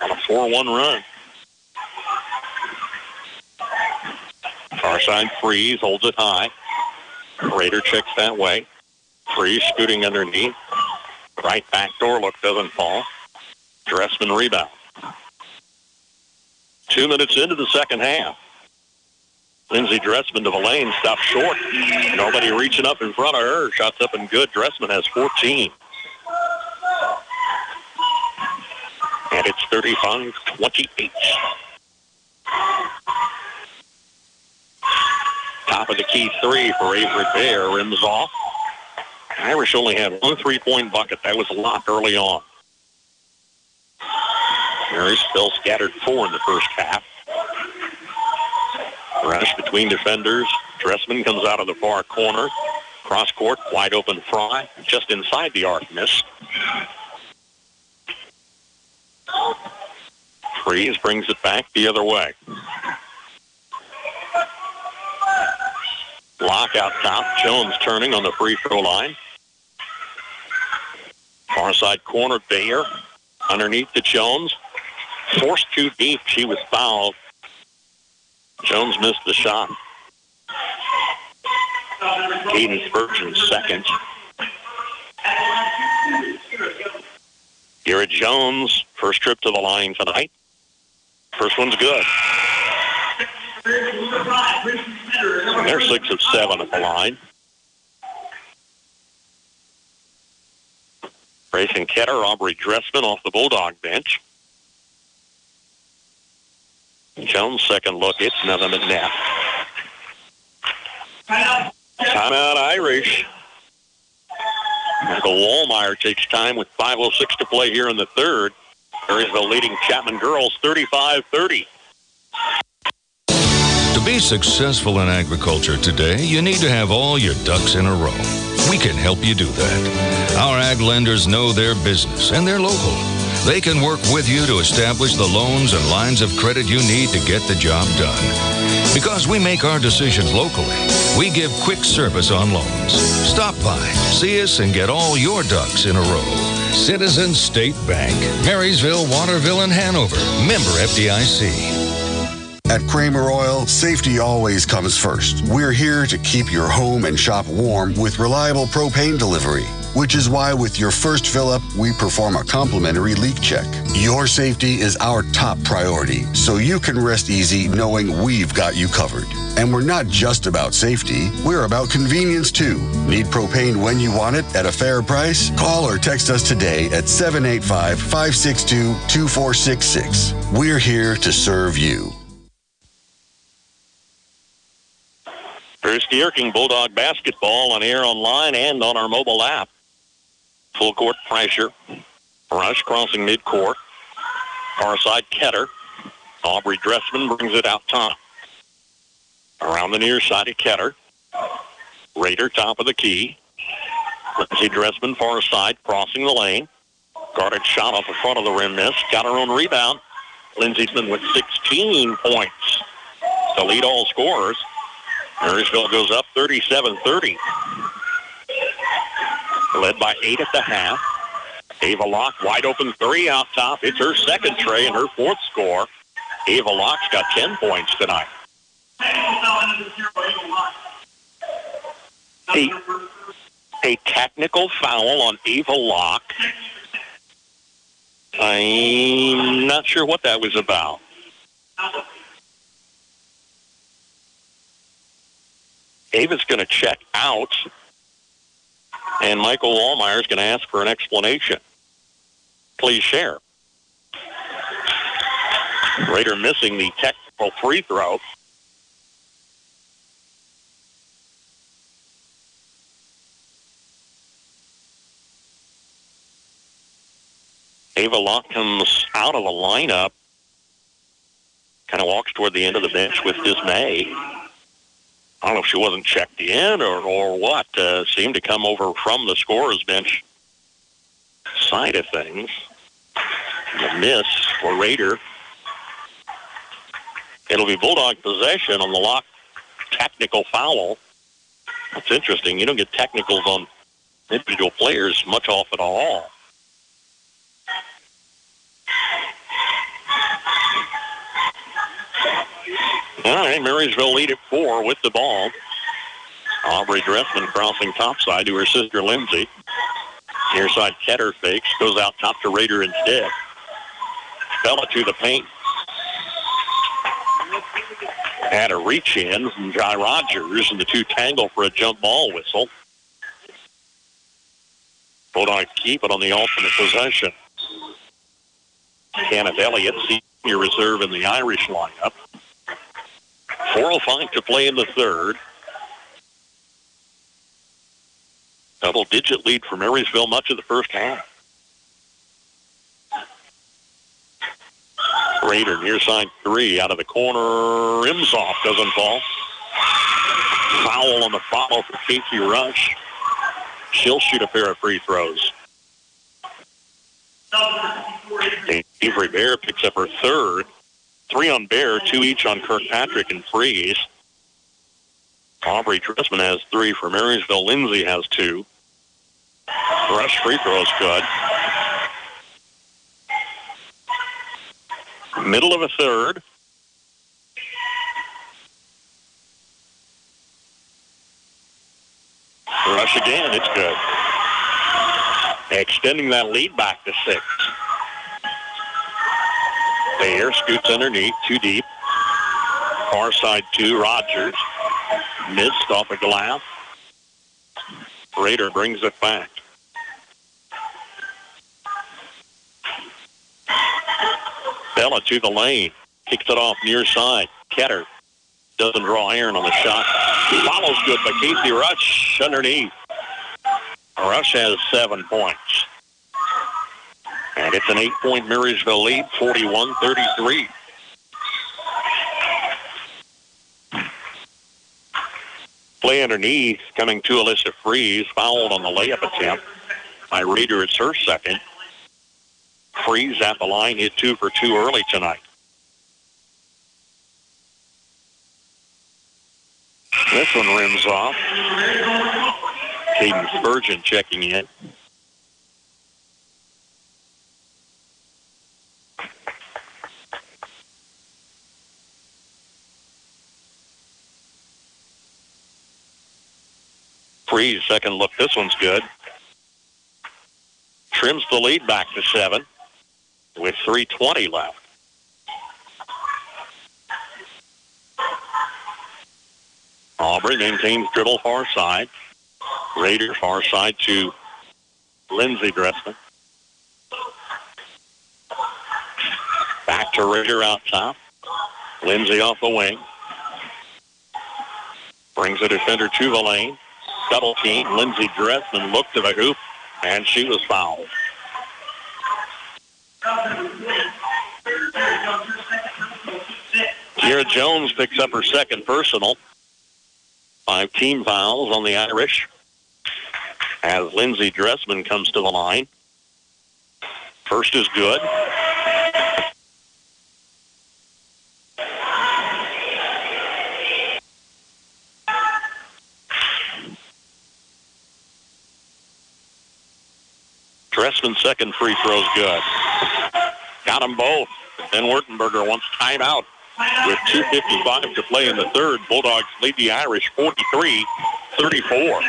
On a 4-1 run. Far side Freeze holds it high. Rader checks that way. Freeze scooting underneath. Right back door look doesn't fall. Dressman rebound. 2 minutes into the second half. Lindsey Dressman to the lane, stopped short. Nobody reaching up in front of her. Shots up and good. Dressman has 14. And it's 35-28. Top of the key 3 for Avery Bear. Rims off. Irish only had 1 3-point bucket. That was a lot early on. Marysville scattered 4 in the first half. Rush between defenders. Dressman comes out of the far corner. Cross court, wide open Fry. Just inside the arc, missed. Freeze brings it back the other way. Lock out top. Jones turning on the free throw line. Far side corner, Bayer. Underneath to Jones. Forced too deep. She was fouled. Jones missed the shot. Caden Spurgeon second. Garrett Jones, first trip to the line tonight. First one's good. They're 6 of 7 at the line. Grayson Ketter, Aubrey Dressman off the Bulldog bench. Jones' second look, it's nothing but net. Timeout Irish. Michael Wallmeyer takes time with 5:06 to play here in the third. Marysville leading Chapman girls 35-30. To be successful in agriculture today, you need to have all your ducks in a row. We can help you do that. Our ag lenders know their business and they're local. They can work with you to establish the loans and lines of credit you need to get the job done. Because we make our decisions locally, we give quick service on loans. Stop by, see us, and get all your ducks in a row. Citizens State Bank, Marysville, Waterville, and Hanover. Member FDIC. At Kramer Oil, safety always comes first. We're here to keep your home and shop warm with reliable propane delivery, which is why with your first fill-up, we perform a complimentary leak check. Your safety is our top priority, so you can rest easy knowing we've got you covered. And we're not just about safety, we're about convenience too. Need propane when you want it at a fair price? Call or text us today at 785-562-2466. We're here to serve you. First Yerking Bulldog basketball on air, online, and on our mobile app. Full court pressure. Rush crossing midcourt. Far side Ketter. Aubrey Dressman brings it out top. Around the near side of Ketter. Rader top of the key. Lindsay Dressman far side crossing the lane. Guarded shot off the front of the rim miss. Got her own rebound. Lindsay's been with 16 points to lead all scorers. Marysville goes up 37-30. Led by 8 at the half. Ava Locke, wide open three out top. It's her second tray and her fourth score. Ava Locke's got 10 points tonight. A technical foul on Ava Locke. I'm not sure what that was about. Ava's going to check out, and Michael Wallmeyer is going to ask for an explanation. Please share. Raider missing the technical free throw. Ava Locke comes out of the lineup, kind of walks toward the end of the bench with dismay. I don't know if she wasn't checked in or what. Seemed to come over from the scorer's bench side of things. A miss for Raider. It'll be Bulldog possession on the Locke technical foul. That's interesting. You don't get technicals on individual players much off at all. All right, Marysville lead at 4 with the ball. Aubrey Dressman crossing topside to her sister Lindsay. Near side Ketter fakes, goes out top to Raider instead. Fell it to the paint. Had a reach in from Jai Rogers, and the two tangle for a jump ball whistle. Bulldogs keep it on the alternate possession. Kenneth Elliott, senior reserve in the Irish lineup. 4:05 to play in the third. Double-digit lead for Marysville much of the first half. Raider near side three out of the corner. Rims off, doesn't fall. Foul on the follow for Casey Rush. She'll shoot a pair of free throws. Avery Bear picks up her third. 3 on Bear, 2 each on Kirkpatrick and Freeze. Aubrey Dressman has 3 for Marysville. Lindsay has 2. Rush free throw is good. Middle of a third. Rush again, it's good. Extending that lead back to 6. Bear scoots underneath, too deep. Far side 2, Rogers. Missed off the glass. Rader brings it back. Bella to the lane. Kicks it off near side. Ketter doesn't draw iron on the shot. Follows good by Casey Rush underneath. Rush has 7 points. And it's an 8-point Marysville lead, 41-33. Play underneath, coming to Alyssa Freeze. Fouled on the layup attempt by Rader. It's her second. Freeze at the line, hit 2 for 2 early tonight. This one rims off. Caden Spurgeon checking in. Freeze, second look. This one's good. Trims the lead back to 7 with 3:20 left. Aubrey maintains dribble far side. Rader far side to Lindsey Dressman. Back to Rader out top. Lindsey off the wing. Brings a defender to the lane. Double team. Lindsey Dressman looked to the hoop, and she was fouled. Kira Jones picks up her second personal. 5 team fouls on the Irish as Lindsey Dressman comes to the line. First is good. Dressman's second free throw's good. Got them both. Then Wurtenberger wants timeout with 2:55 to play in the third. Bulldogs lead the Irish 43-34.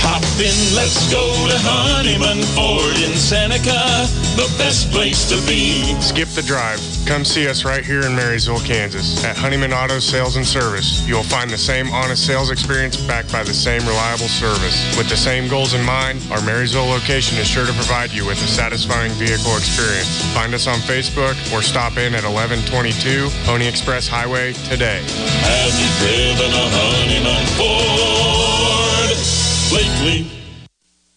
Hop in, let's go to Honeyman Ford in Seneca, the best place to be. Skip the drive. Come see us right here in Marysville, Kansas. At Honeyman Auto Sales and Service, you'll find the same honest sales experience backed by the same reliable service. With the same goals in mind, our Marysville location is sure to provide you with a satisfying vehicle experience. Find us on Facebook or stop in at 1122 Pony Express Highway today. Have you driven a Honeyman Ford lately?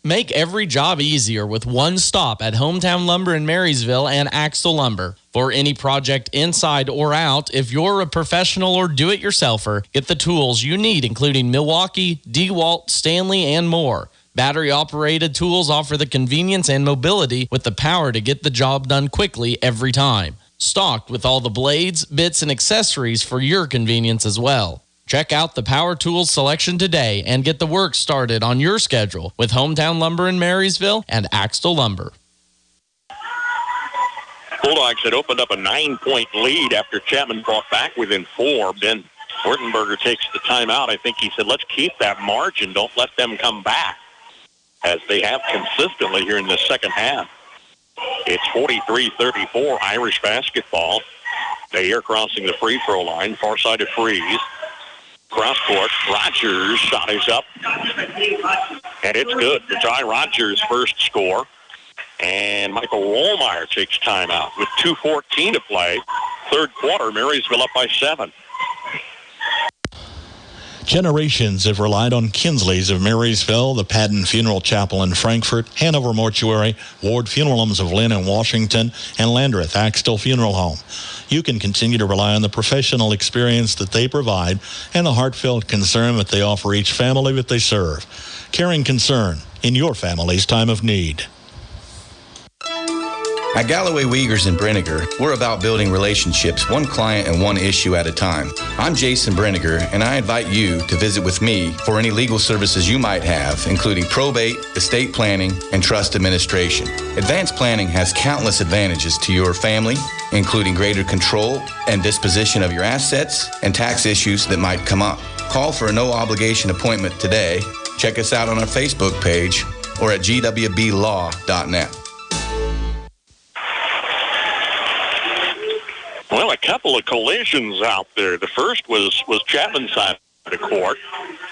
Make every job easier with one stop at Hometown Lumber in Marysville and Axtell Lumber. For any project inside or out, if you're a professional or do-it-yourselfer, get the tools you need, including Milwaukee, DeWalt, Stanley, and more. Battery-operated tools offer the convenience and mobility with the power to get the job done quickly every time. Stocked with all the blades, bits, and accessories for your convenience as well. Check out the power tools selection today and get the work started on your schedule with Hometown Lumber in Marysville and Axtell Lumber. Bulldogs had opened up a 9-point lead after Chapman fought back within 4. Ben Wurtenberger takes the timeout. I think he said, let's keep that margin. Don't let them come back, as they have consistently here in the second half. It's 43-34 Irish basketball. They are crossing the free throw line, far side of Freeze. Cross court, Rogers' shot is up, and it's good. To Ty Rogers' first score, and Michael Rollmeyer takes timeout with 2:14 to play. Third quarter, Marysville up by 7. Generations have relied on Kinsley's of Marysville, the Padden Funeral Chapel in Frankfort, Hanover Mortuary, Ward Funeral Homes of Lynn and Washington, and Landreth Axtell Funeral Home. You can continue to rely on the professional experience that they provide and the heartfelt concern that they offer each family that they serve. Caring concern in your family's time of need. At Galloway Wiegers and Brenniger, we're about building relationships one client and one issue at a time. I'm Jason Brenniger, and I invite you to visit with me for any legal services you might have, including probate, estate planning, and trust administration. Advanced planning has countless advantages to your family, including greater control and disposition of your assets and tax issues that might come up. Call for a no-obligation appointment today. Check us out on our Facebook page or at gwblaw.net. Well, a couple couple of collisions out there. The first was Chapman side of the court,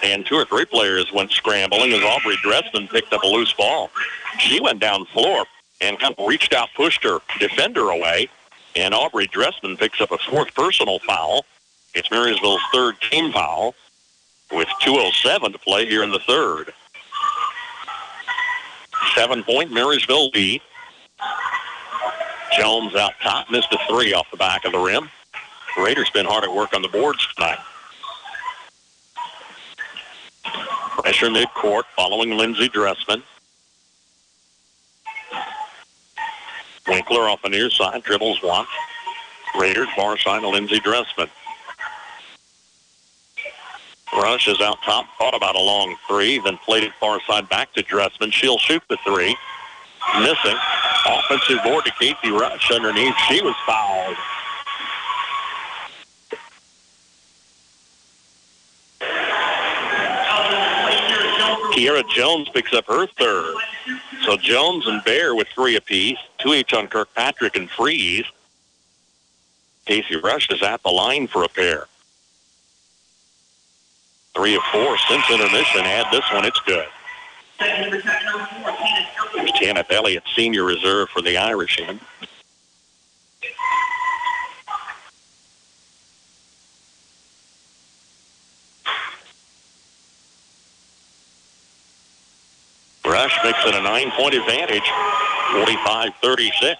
and 2 or 3 players went scrambling as Aubrey Dressman picked up a loose ball. She went down the floor and kind of reached out, pushed her defender away, and Aubrey Dressman picks up a 4th personal foul. It's Marysville's 3rd team foul with 2:07 to play here in the 3rd. 7-point Marysville lead. Jones out top, missed a 3 off the back of the rim. Raiders been hard at work on the boards tonight. Pressure midcourt following Lindsey Dressman. Winkler off the near side, dribbles once. Raiders far side to Lindsey Dressman. Rush is out top, thought about a long 3, then played it far side back to Dressman. She'll shoot the 3. Missing. Offensive board to Casey Rush underneath. She was fouled. Kiera Jones picks up her 3rd. So Jones and Bear with 3 apiece, 2 each on Kirkpatrick and Freeze. Casey Rush is at the line for a pair. 3 of 4 since intermission. Add this one, it's good. There's Kenneth Elliott, senior reserve for the Irishman. Rush makes it a 9-point advantage, 45-36.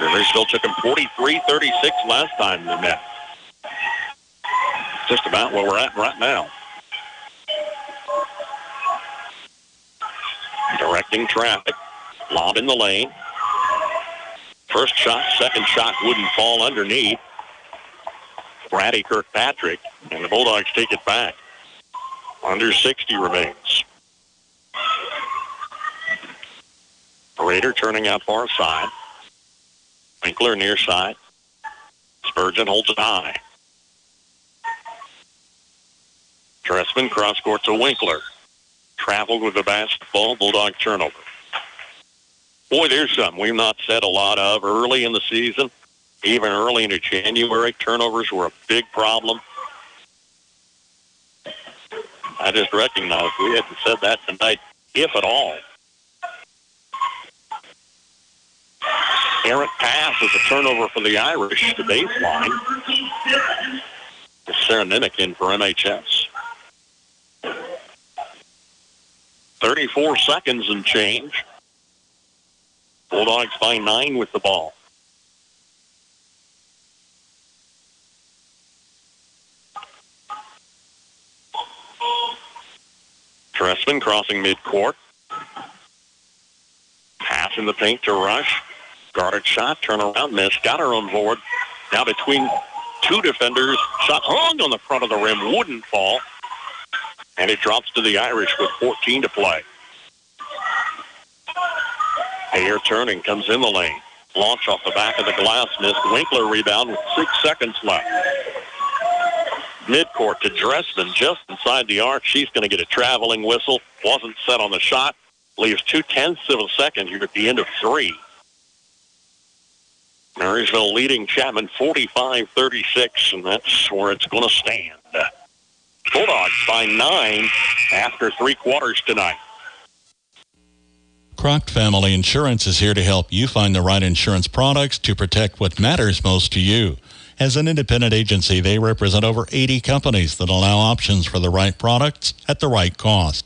Marysville took him 43-36 last time they met. Just about where we're at right now. Directing traffic. Lob in the lane. First shot, second shot wouldn't fall underneath. Brady Kirkpatrick, and the Bulldogs take it back. Under 60 remains. Raider turning out far side. Winkler near side. Spurgeon holds it high. Dressman cross court to Winkler. Traveled with the basketball. Bulldog turnover. Boy, there's something we've not said a lot of early in the season. Even early into January, turnovers were a big problem. I just recognized we hadn't said that tonight, if at all. Errant pass is a turnover for the Irish, the baseline. It's Sarah Nimick in for MHS. 34 seconds and change. Bulldogs by 9 with the ball. Dressman crossing midcourt. Pass in the paint to Rush. Guarded shot, turn around, miss. Got her on board. Now between 2 defenders. Shot hung on the front of the rim. Wouldn't fall. And it drops to the Irish with 14 to play. Ayer turning, comes in the lane. Launch off the back of the glass, missed. Winkler rebound with 6 seconds left. Midcourt to Dressman, just inside the arc. She's going to get a traveling whistle. Wasn't set on the shot. Leaves 0.2 of a second here at the end of 3. Marysville leading Chapman 45-36, and that's where it's going to stand. Bulldogs by 9 after 3 quarters tonight. Croc Family Insurance is here to help you find the right insurance products to protect what matters most to you. As an independent agency, they represent over 80 companies that allow options for the right products at the right cost.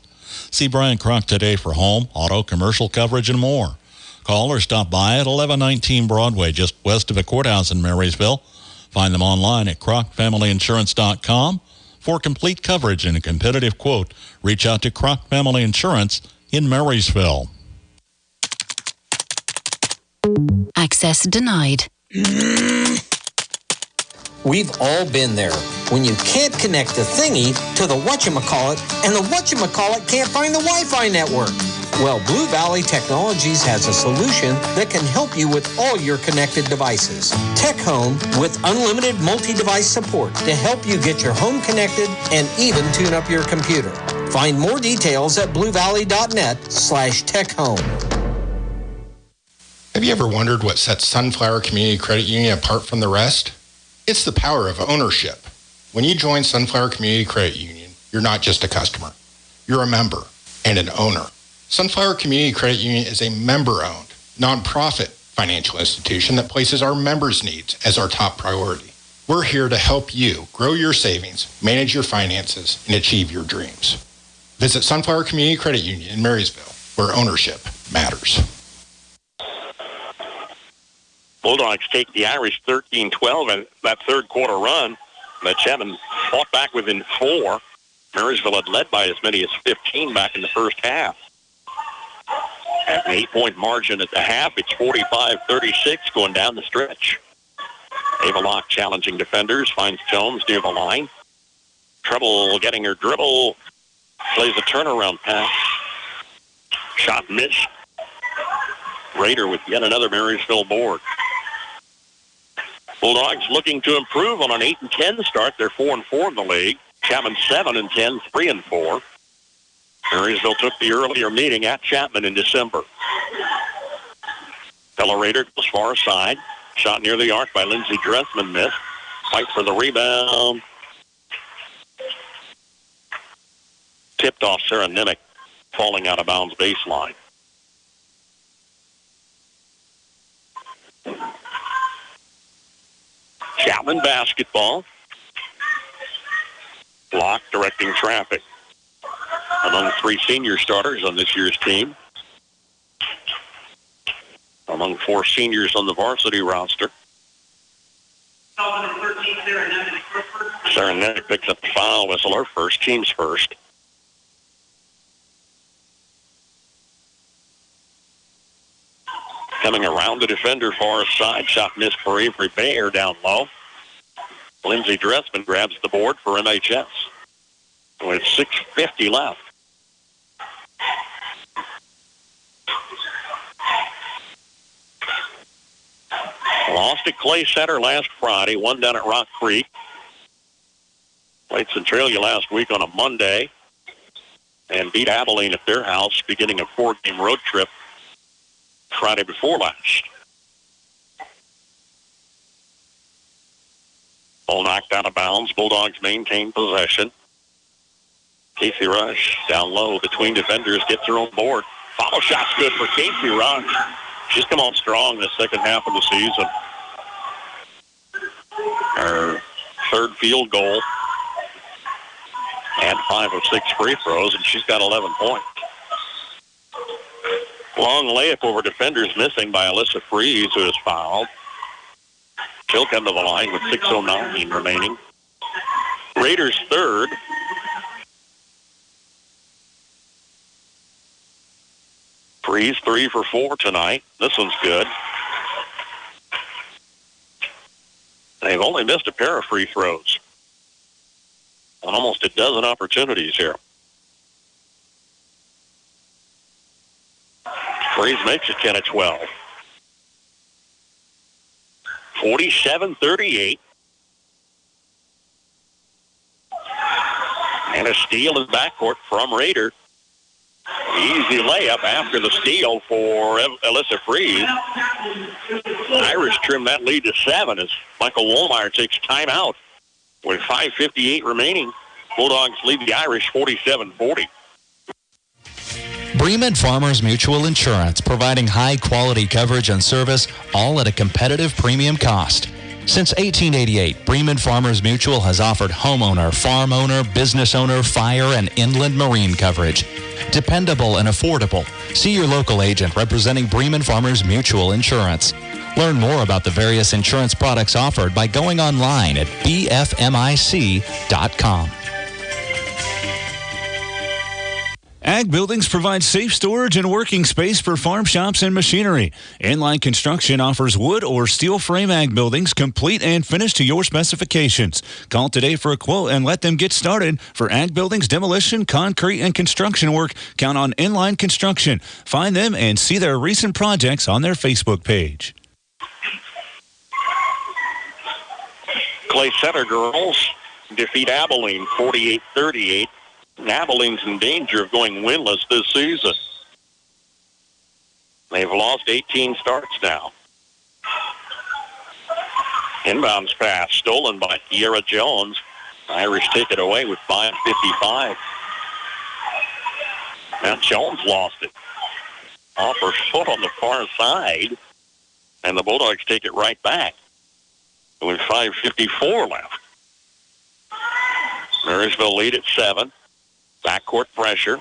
See Brian Croc today for home, auto, commercial coverage, and more. Call or stop by at 1119 Broadway, just west of the courthouse in Marysville. Find them online at crocfamilyinsurance.com. For complete coverage and a competitive quote, reach out to Croc Family Insurance in Marysville. Access denied. We've all been there when you can't connect the thingy to the whatchamacallit and the whatchamacallit can't find the Wi-Fi network. Well, Blue Valley Technologies has a solution that can help you with all your connected devices. Tech Home with unlimited multi-device support to help you get your home connected and even tune up your computer. Find more details at bluevalley.net/techhome. Have you ever wondered what sets Sunflower Community Credit Union apart from the rest? It's the power of ownership. When you join Sunflower Community Credit Union, you're not just a customer. You're a member and an owner. Sunflower Community Credit Union is a member-owned, nonprofit financial institution that places our members' needs as our top priority. We're here to help you grow your savings, manage your finances, and achieve your dreams. Visit Sunflower Community Credit Union in Marysville, where ownership matters. Bulldogs take the Irish 13-12 in that third quarter run. But Chapman fought back within 4. Marysville had led by as many as 15 back in the first half. At an 8-point margin at the half, it's 45-36 going down the stretch. Ava Locke challenging defenders, finds Jones near the line. Trouble getting her dribble. Plays a turnaround pass. Shot missed. Raider with yet another Marysville board. Bulldogs looking to improve on an 8-10 start. They're 4-4 in the league. Chapman 7-10, 3-4. Marysville took the earlier meeting at Chapman in December. Fellow Raider goes far side. Shot near the arc by Lindsey Dressman missed. Fight for the rebound. Tipped off Sarah Nimick, falling out of bounds baseline. Chapman basketball. Block directing traffic. Among 3 senior starters on this year's team. Among 4 seniors on the varsity roster. Sarah Nimick picks up the foul whistle, her first, team's first. Coming around the defender far side. Shot missed for Avery Bayer down low. Lindsey Dressman grabs the board for MHS. With 6:50 left. Lost at Clay Center last Friday. Won down at Rock Creek. Played Centralia last week on a Monday. And beat Abilene at their house, beginning a 4-game road trip Friday before last. Ball knocked out of bounds. Bulldogs maintain possession. Casey Rush down low between defenders, gets her own board. Follow shot's good for Casey Rush. She's come on strong the second half of the season. Her third field goal and 5 of 6 free throws, and she's got 11 points. Long layup over defenders missing by Alyssa Freeze, who is fouled. She'll come to the line with 6:09 remaining. Raiders third. Freeze 3 for 4 tonight. This one's good. They've only missed a pair of free throws on almost a dozen opportunities here. Freeze makes it 10 of 12. 47-38. And a steal in backcourt from Raider. Easy layup after the steal for Alyssa Freeze. Irish trim that lead to 7 as Michael Wohlmeyer takes timeout with 5:58 remaining. Bulldogs lead the Irish 47-40. Bremen Farmers Mutual Insurance, providing high-quality coverage and service, all at a competitive premium cost. Since 1888, Bremen Farmers Mutual has offered homeowner, farm owner, business owner, fire, and inland marine coverage. Dependable and affordable. See your local agent representing Bremen Farmers Mutual Insurance. Learn more about the various insurance products offered by going online at bfmic.com. Ag Buildings provide safe storage and working space for farm shops and machinery. Inline Construction offers wood or steel frame ag buildings, complete and finished to your specifications. Call today for a quote and let them get started. For ag buildings, demolition, concrete, and construction work, count on Inline Construction. Find them and see their recent projects on their Facebook page. Clay Center girls defeat Abilene 48-38. Abilene's in danger of going winless this season. They've lost 18 starts now. Inbounds pass stolen by Kiera Jones. Irish take it away with 5:55. Now Jones lost it. Off her foot on the far side. And the Bulldogs take it right back. With 5:54 left. Marysville lead at 7. Backcourt pressure.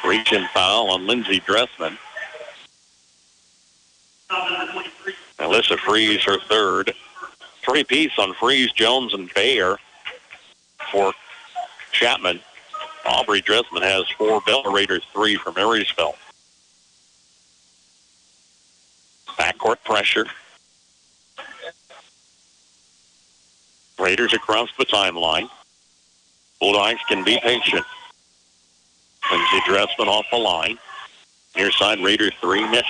Reach-in foul on Lindsey Dressman. Alyssa Freeze, her third. Three-piece on Freeze, Jones, and Bayer for Chapman. Aubrey Dressman has 4. Bell Raiders 3 for Marysville. Backcourt pressure. Raiders across the timeline. Bulldogs can be patient. Lindsey Dressman off the line. Near side, Raiders 3 miss.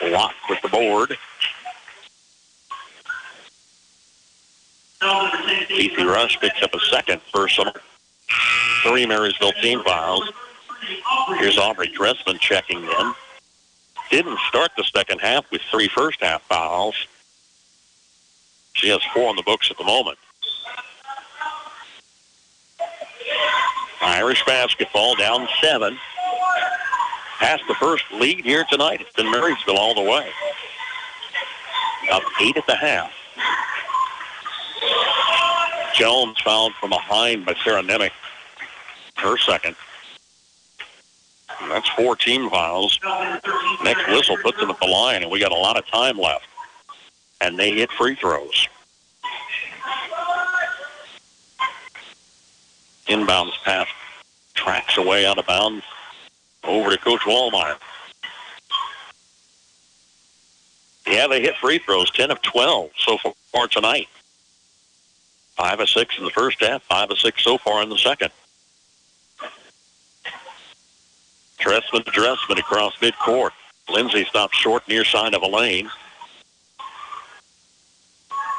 Lock with the board. Casey Rush picks up a second personal. 3 Marysville team fouls. Here's Aubrey Dressman checking in. Didn't start the second half with 3 first-half fouls. She has 4 on the books at the moment. Irish basketball down 7. Past the first lead here tonight. It's been Marysville all the way. Up 8 at the half. Jones fouled from behind by Sarah Nemec. Her second. And that's 4 team fouls. Next whistle puts them at the line, and we got a lot of time left. And they hit free throws. Inbounds pass tracks away out of bounds. Over to Coach Wallmeyer. Yeah, they hit free throws, 10 of 12 so far tonight. 5 of 6 in the first half, 5 of 6 so far in the second. Dressman to Dressman across midcourt. Lindsay stops short near side of a lane.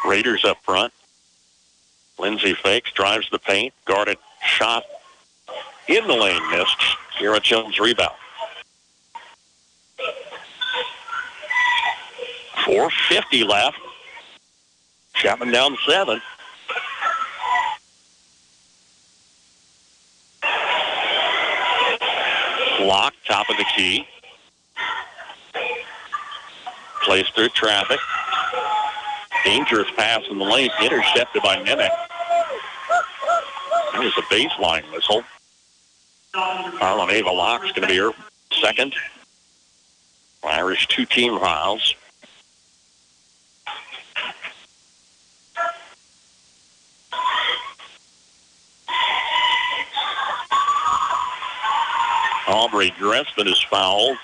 Raiders up front. Lindsay fakes, drives the paint, guarded shot in the lane, missed. Kiera Jones rebound. 4:50 left. Chapman down 7. Block, top of the key. Plays through traffic. Dangerous pass in the lane, intercepted by Nemec. That was a baseline whistle. Harlan Ava Locke's going to be her second. Irish 2 team fouls. Aubrey Dressman is fouled.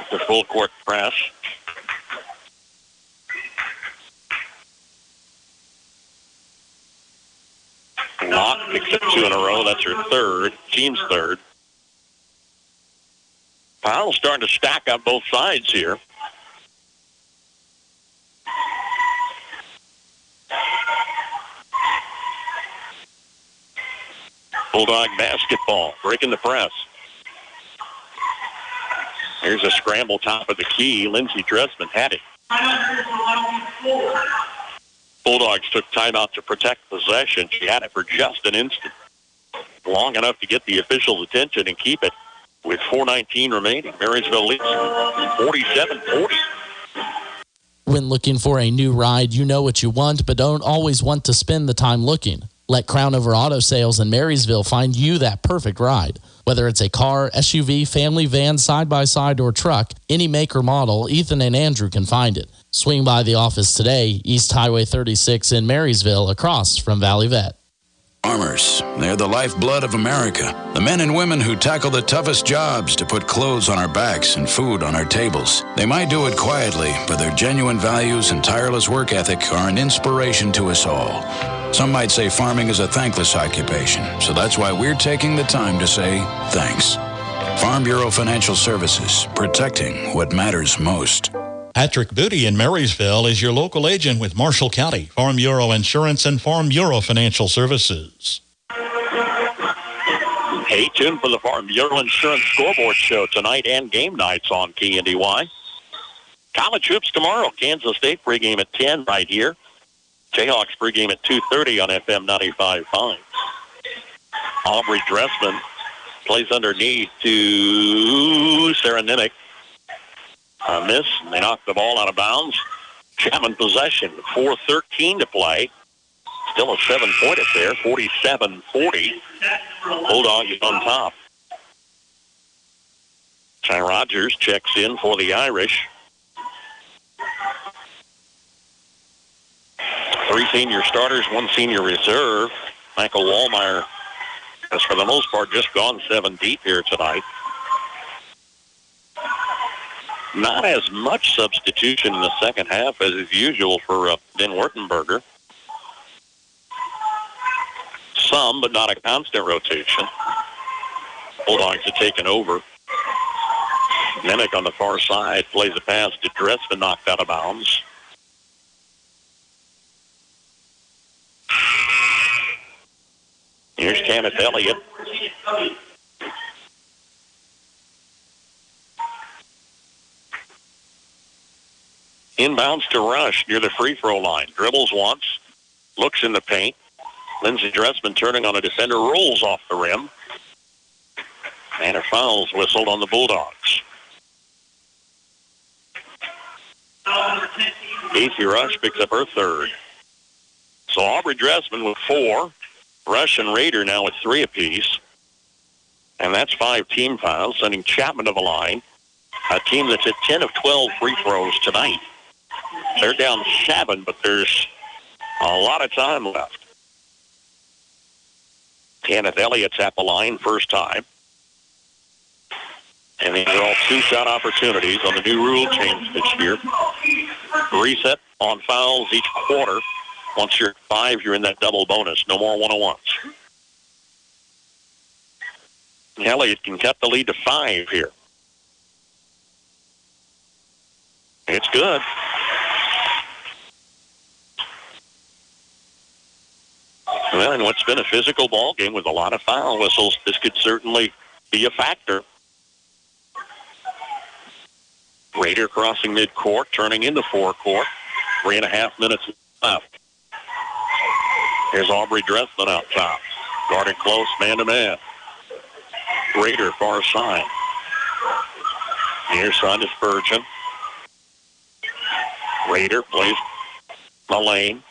The full court press. Locke picks up 2 in a row. That's her third, team's third. Fouls starting to stack up both sides here. Bulldog basketball, breaking the press. Here's a scramble top of the key. Lindsey Dressman had it. Bulldogs took timeout to protect possession. She had it for just an instant. Long enough to get the official's attention and keep it with 4:19 remaining. Marysville leads 47-40. When looking for a new ride, you know what you want, but don't always want to spend the time looking. Let Crown Over Auto Sales in Marysville find you that perfect ride. Whether it's a car, SUV, family van, side-by-side, or truck, any make or model, Ethan and Andrew can find it. Swing by the office today, East Highway 36 in Marysville, across from Valley Vet. Farmers, they're the lifeblood of America. The men and women who tackle the toughest jobs to put clothes on our backs and food on our tables. They might do it quietly, but their genuine values and tireless work ethic are an inspiration to us all. Some might say farming is a thankless occupation, so that's why we're taking the time to say thanks. Farm Bureau Financial Services, protecting what matters most. Patrick Booty in Marysville is your local agent with Marshall County, Farm Bureau Insurance, and Farm Bureau Financial Services. Stay tuned for the Farm Bureau Insurance Scoreboard Show tonight and game nights on KNDY. College hoops tomorrow. Kansas State pregame at 10 right here. Jayhawks pregame at 2:30 on FM 95.5. Aubrey Dressman plays underneath to Sarah Nimick. A miss, and they knock the ball out of bounds. Chapman possession, 4:13 to play. Still a 7-point affair, 47-40. Bulldogs on top. Ty Rogers checks in for the Irish. 3 senior starters, 1 senior reserve. Michael Wallmeyer has, for the most part, just gone 7 deep here tonight. Not as much substitution in the second half as is usual for Ben Wertenberger. Some, but not a constant rotation. Bulldogs have taken over. Nemick on the far side plays a pass to Dressman, knocked out of bounds. Here's Kenneth Elliott. Inbounds to Rush near the free throw line. Dribbles once, looks in the paint. Lindsey Dressman turning on a defender, rolls off the rim. And a foul's whistled on the Bulldogs. Casey Rush picks up her third. So Aubrey Dressman with 4. Rush and Rader now with 3 apiece. And that's 5 team fouls, sending Chapman to the line. A team that's at 10 of 12 free throws tonight. They're down 7, but there's a lot of time left. Kenneth Elliott's at the line first time. And these are all 2-shot opportunities on the new rule change this year. Reset on fouls each quarter. Once you're at 5, you're in that double bonus. No more one-on-ones. Elliott can cut the lead to 5 here. It's good. Well, in what's been a physical ball game with a lot of foul whistles, this could certainly be a factor. Rader crossing midcourt, turning into forecourt. 3.5 minutes left. Here's Aubrey Dressman out top. Guarded close, man-to-man. Rader far side. Near side to Spurgeon. Rader plays the lane.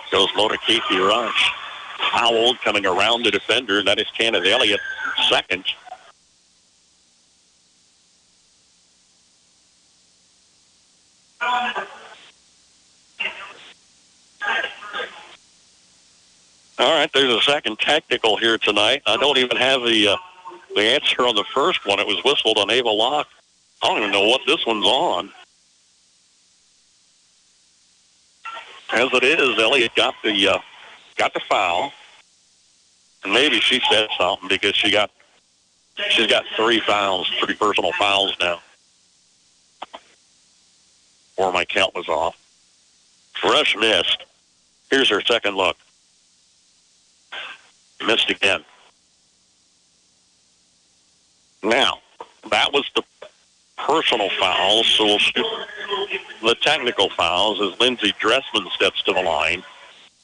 Goes low to Casey Rush. Howell coming around the defender. That is Kenneth Elliott, second. All right, there's a second technical here tonight. I don't even have the answer on the first one. It was whistled on Ava Locke. I don't even know what this one's on. As it is, Elliott got the foul. And maybe she said something because she's got 3 fouls, 3 personal fouls now. Or my count was off. Rush missed. Here's her second look. Missed again. Now, that was the personal fouls, so we'll shoot the technical fouls as Lindsey Dressman steps to the line.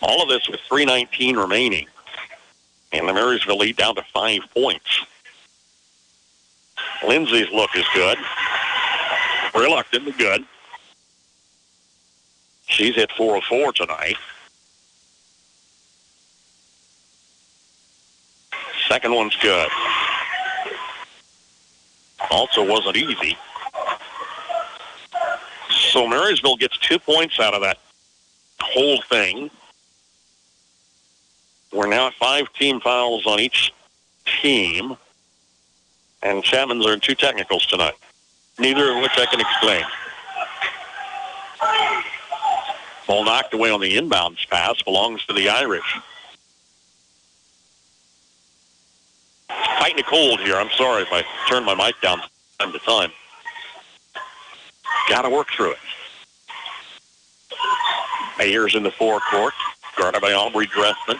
All of this with 3:19 remaining. And the Marysville lead down to 5 points. Lindsey's look is good. Reluctant but good. She's hit 4 of 4 tonight. Second one's good. Also wasn't easy. So Marysville gets 2 points out of that whole thing. We're now at 5 team fouls on each team. And Chapman's are in 2 technicals tonight, neither of which I can explain. Ball knocked away on the inbounds pass, belongs to the Irish. Fighting a cold here. I'm sorry if I turn my mic down time to time. Got to work through it. Mayer's in the forecourt, guarded by Aubrey Dressman.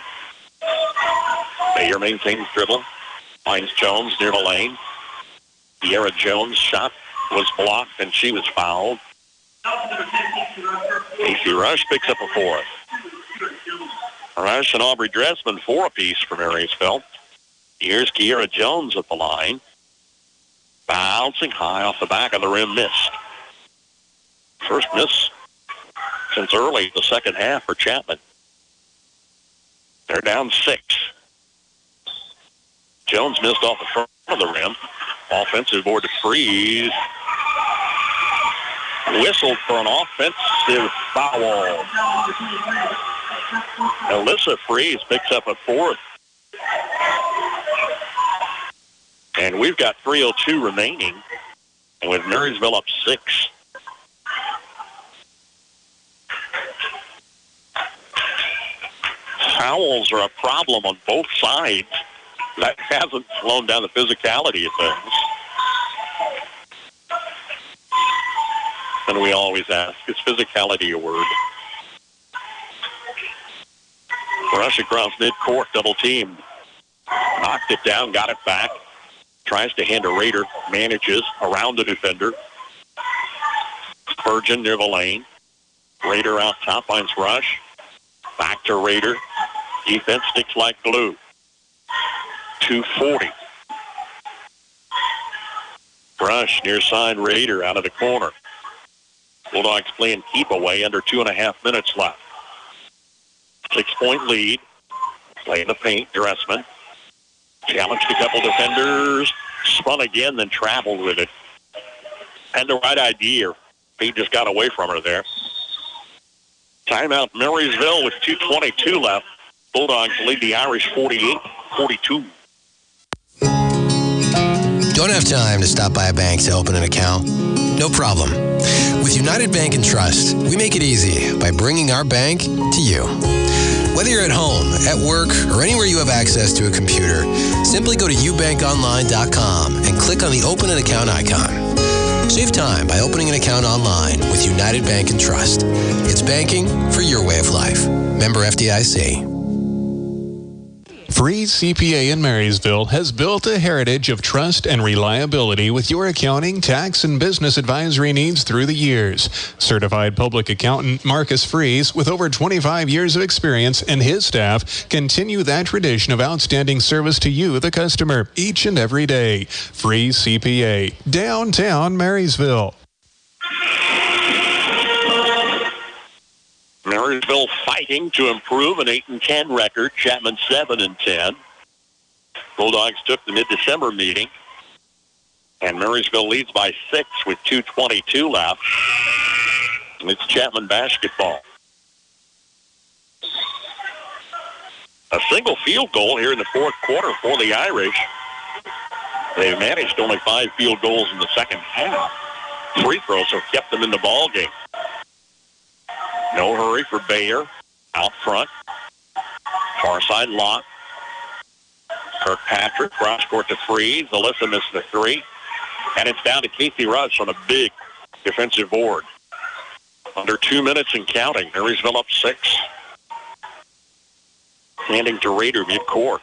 Mayer maintains dribble. Finds Jones near the lane. Kiara Jones' shot was blocked, and she was fouled. Casey Rush picks up a fourth. Rush and Aubrey Dressman 4 apiece for Marysville. Here's Kiara Jones at the line. Bouncing high off the back of the rim, missed. First miss since early the second half for Chapman. They're down 6. Jones missed off the front of the rim. Offensive board to Freeze. Whistled for an offensive foul. Alyssa Freeze picks up a fourth. And we've got 3:02 remaining. And with Marysville up 6. Fouls are a problem on both sides. That hasn't slowed down the physicality of things. And we always ask, is physicality a word? Rush across midcourt, double team. Knocked it down, got it back. Tries to hand to Rader, manages around the defender. Spurgeon near the lane. Rader out top, finds Rush. Back to Rader. Defense sticks like glue. 2:40. Rush near side Rader out of the corner. Bulldogs playing keep away, under 2.5 minutes left. 6-point lead. Play in the paint, Dressman. Challenged a couple defenders. Spun again, then traveled with it. Had the right idea. He just got away from her there. Timeout Marysville with 2:22 left. Bulldogs lead the Irish 48-42. Don't have time to stop by a bank to open an account? No problem. With United Bank and Trust, we make it easy by bringing our bank to you. Whether you're at home, at work, or anywhere you have access to a computer, simply go to ubankonline.com and click on the Open an Account icon. Save time by opening an account online with United Bank and Trust. It's banking for your way of life. Member FDIC. Freeze CPA in Marysville has built a heritage of trust and reliability with your accounting, tax, and business advisory needs through the years. Certified public accountant Marcus Freeze, with over 25 years of experience, and his staff continue that tradition of outstanding service to you, the customer, each and every day. Freeze CPA, downtown Marysville. Marysville fighting to improve an 8-10 record. Chapman 7-10. Bulldogs took the mid-December meeting, and Marysville leads by 6 with 2:22 left. And it's Chapman basketball. A single field goal here in the fourth quarter for the Irish. They've managed only 5 field goals in the second half. Free throws have kept them in the ball game. No hurry for Bayer. Out front. Far side lock. Kirkpatrick cross court to Freeze. Alyssa missed the 3. And it's down to Casey Rush on a big defensive board. Under 2 minutes and counting. Marysville up 6. Handing to Rader midcourt.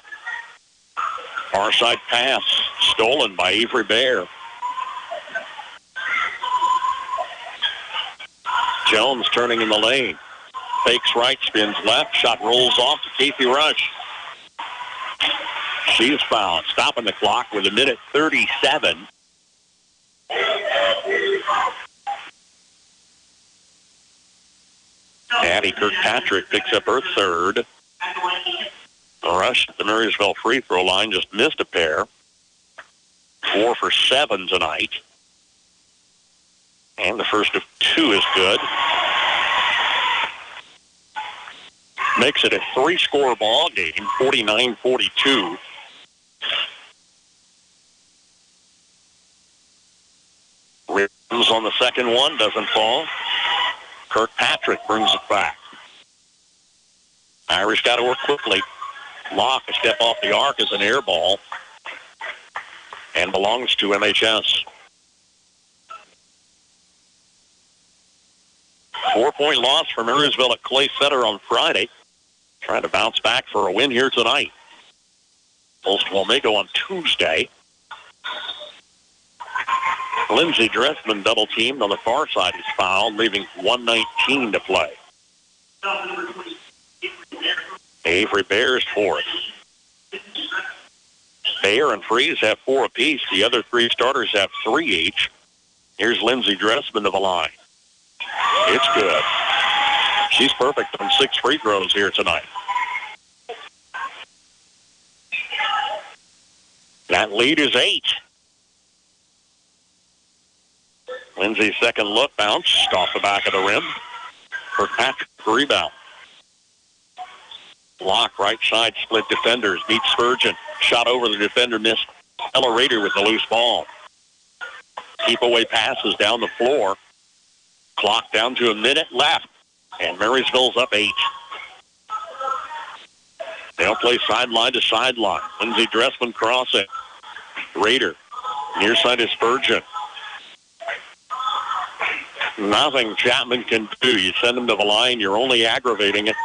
Far side pass. Stolen by Avery Bayer. Jones turning in the lane. Fakes right, spins left. Shot rolls off to Casey Rush. She's fouled. Stopping the clock with 1:37. Addie Kirkpatrick picks up her third. Rush at the Marysville free throw line just missed a pair. 4 for 7 tonight. And the first of 2 is good. Makes it a 3-score ball game, 49-42. Rims on the second one, doesn't fall. Kirkpatrick brings it back. Irish got to work quickly. Locke, a step off the arc, is an air ball and belongs to MHS. 4-point loss for Marysville at Clay Center on Friday. Trying to bounce back for a win here tonight. Holston Wamego on Tuesday. Lindsey Dressman double teamed on the far side is fouled, leaving 1:19 to play. Avery Bears fourth. Bayer and Freeze have 4 apiece. The other 3 starters have 3 each. Here's Lindsey Dressman to the line. It's good. She's perfect on 6 free throws here tonight. That lead is 8. Lindsay's second look bounced off the back of the rim. Kirkpatrick rebound. Block right side, split defenders. Beat Spurgeon. Shot over the defender, missed. Ella Rader with the loose ball. Keep away passes down the floor. Clock down to a minute left. And Marysville's up 8. They'll play sideline to sideline. Lindsey Dressman crossing. Rader. Near side is Spurgeon. Nothing Chapman can do. You send them to the line, you're only aggravating it.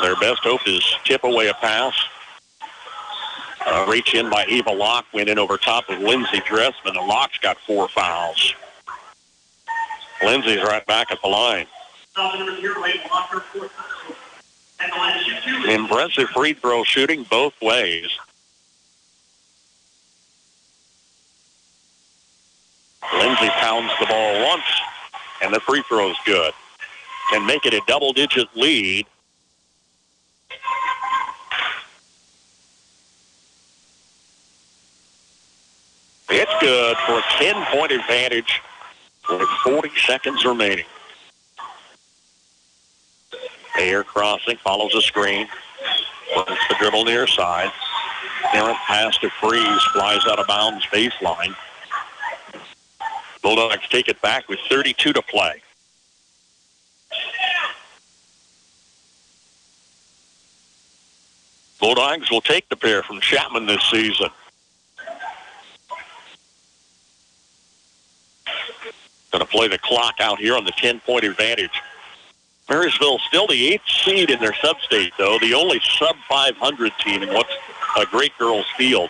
Their best hope is tip away a pass. Reach in by Eva Locke, went in over top of Lindsey Dressman, and Locke's got 4 fouls. Lindsey's right back at the line. Impressive free throw shooting both ways. Lindsey pounds the ball once, and the free throw's good. Can make it a double-digit lead. It's good for a 10-point advantage with 40 seconds remaining. Ayer crossing, follows a screen. Runs the dribble near side. Errant pass to Freeze, flies out of bounds baseline. Bulldogs take it back with 32 to play. Bulldogs will take the pair from Chapman this season. Going to play the clock out here on the 10-point advantage. Marysville still the 8th seed in their sub-state, though. The only sub-500 team in what's a great girls' field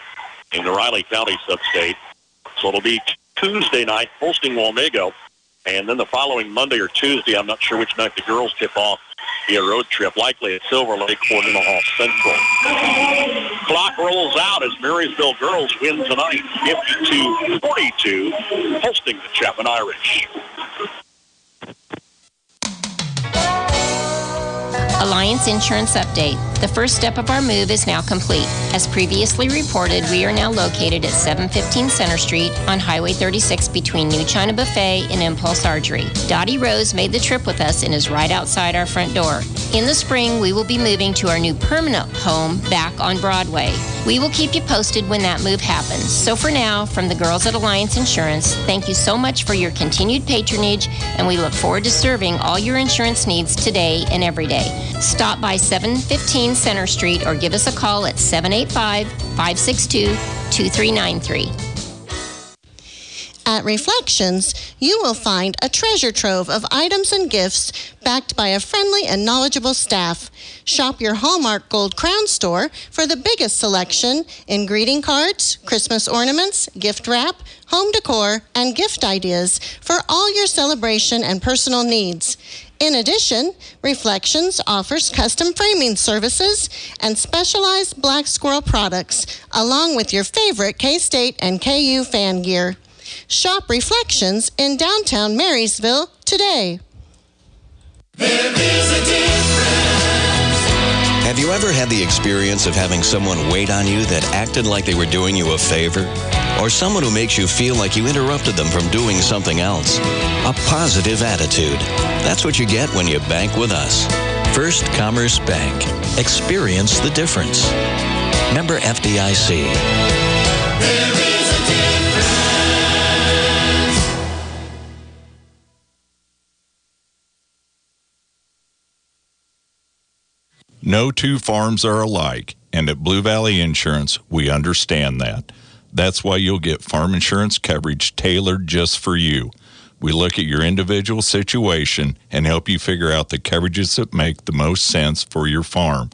in the Riley County sub-state. So it'll be Tuesday night, hosting Wamego. And then the following Monday or Tuesday, I'm not sure which night the girls tip off, be a road trip, likely at Silver Lake or Omaha Central. Clock rolls out as Marysville girls win tonight, 52-42, hosting the Chapman Irish. Alliance Insurance Update. The first step of our move is now complete. As previously reported, we are now located at 715 Center Street on Highway 36 between New China Buffet and Impulse Archery. Dottie Rose made the trip with us and is right outside our front door. In the spring, we will be moving to our new permanent home back on Broadway. We will keep you posted when that move happens. So for now, from the girls at Alliance Insurance, thank you so much for your continued patronage, and we look forward to serving all your insurance needs today and every day. Stop by 715 Center Street or give us a call at 785-562-2393. At Reflections, you will find a treasure trove of items and gifts backed by a friendly and knowledgeable staff. Shop your Hallmark Gold Crown store for the biggest selection in greeting cards, Christmas ornaments, gift wrap, home decor, and gift ideas for all your celebration and personal needs. In addition, Reflections offers custom framing services and specialized Black Squirrel products, along with your favorite K-State and KU fan gear. Shop Reflections in downtown Marysville today. There is a difference. Have you ever had the experience of having someone wait on you that acted like they were doing you a favor? Or someone who makes you feel like you interrupted them from doing something else? A positive attitude. That's what you get when you bank with us. First Commerce Bank. Experience the difference. Member FDIC. There is a difference. No two farms are alike, and at Blue Valley Insurance, we understand that. That's why you'll get farm insurance coverage tailored just for you. We look at your individual situation and help you figure out the coverages that make the most sense for your farm,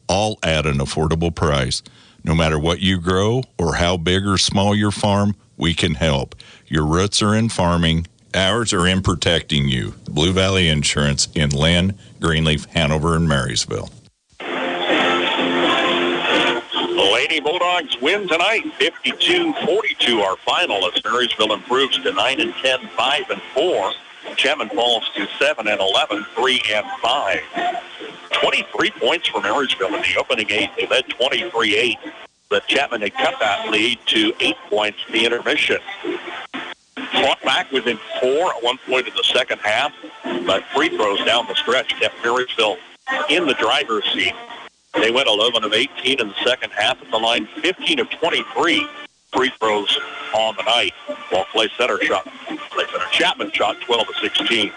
all at an affordable price. No matter what you grow or how big or small your farm, we can help. Your roots are in farming. Ours are in protecting you. Blue Valley Insurance in Lynn, Greenleaf, Hanover, and Marysville. The Lady Bulldogs win tonight, 52-42, our final, as Marysville improves to 9-10, 5-4. Chapman falls to 7-11, 3-5. 23 points for Marysville in the opening 8. They led 23-8, but Chapman had cut that lead to 8 points in the intermission. Fought back within 4 at one point in the second half, but free throws down the stretch kept Marysville in the driver's seat. They went 11 of 18 in the second half at the line, 15 of 23 free throws on the night, while Chapman shot 12 of 16.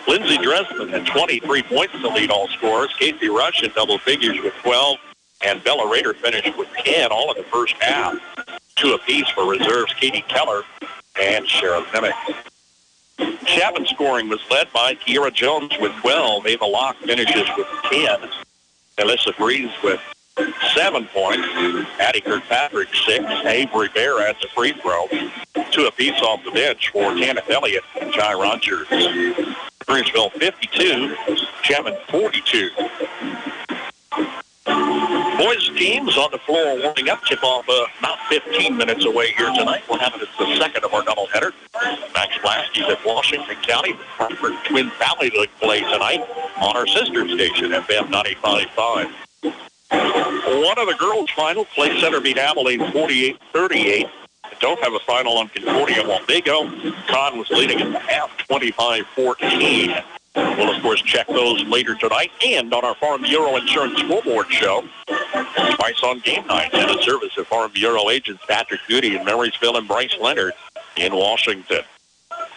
Lindsey Dressman had 23 points to lead all scorers. Casey Rush in double figures with 12, and Bella Rader finished with 10 all in the first half. 2 apiece for reserves Katie Keller and Sheriff Nemec. Chapman scoring was led by Kiera Jones with 12. Ava Locke finishes with 10. Alyssa Breeze with 7 points. Addie Kirkpatrick, 6. Avery Bear adds a free throw. 2 apiece off the bench for Kenneth Elliott and Jai Rogers. Marysville 52, Chapman 42. Boys teams on the floor warming up. Tip-off about 15 minutes away here tonight. We'll have it as the second of our doubleheader. Max Blasky's at Washington County. The Frankfort Twin Valley League play tonight on our sister station, FM 95.5. One of the girls' final, Clay Center beat Abilene 48-38. Don't have a final on Concordia Wamego. Con was leading at the half, 25-14. We'll, of course, check those later tonight and on our Farm Bureau Insurance Scoreboard show. Twice on game night and a service of Farm Bureau agents Patrick Goody in Marysville and Bryce Leonard in Washington.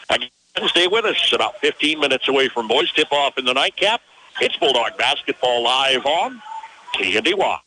Again, stay with us. About 15 minutes away from boys tip-off in the nightcap. It's Bulldog Basketball live on KNDY.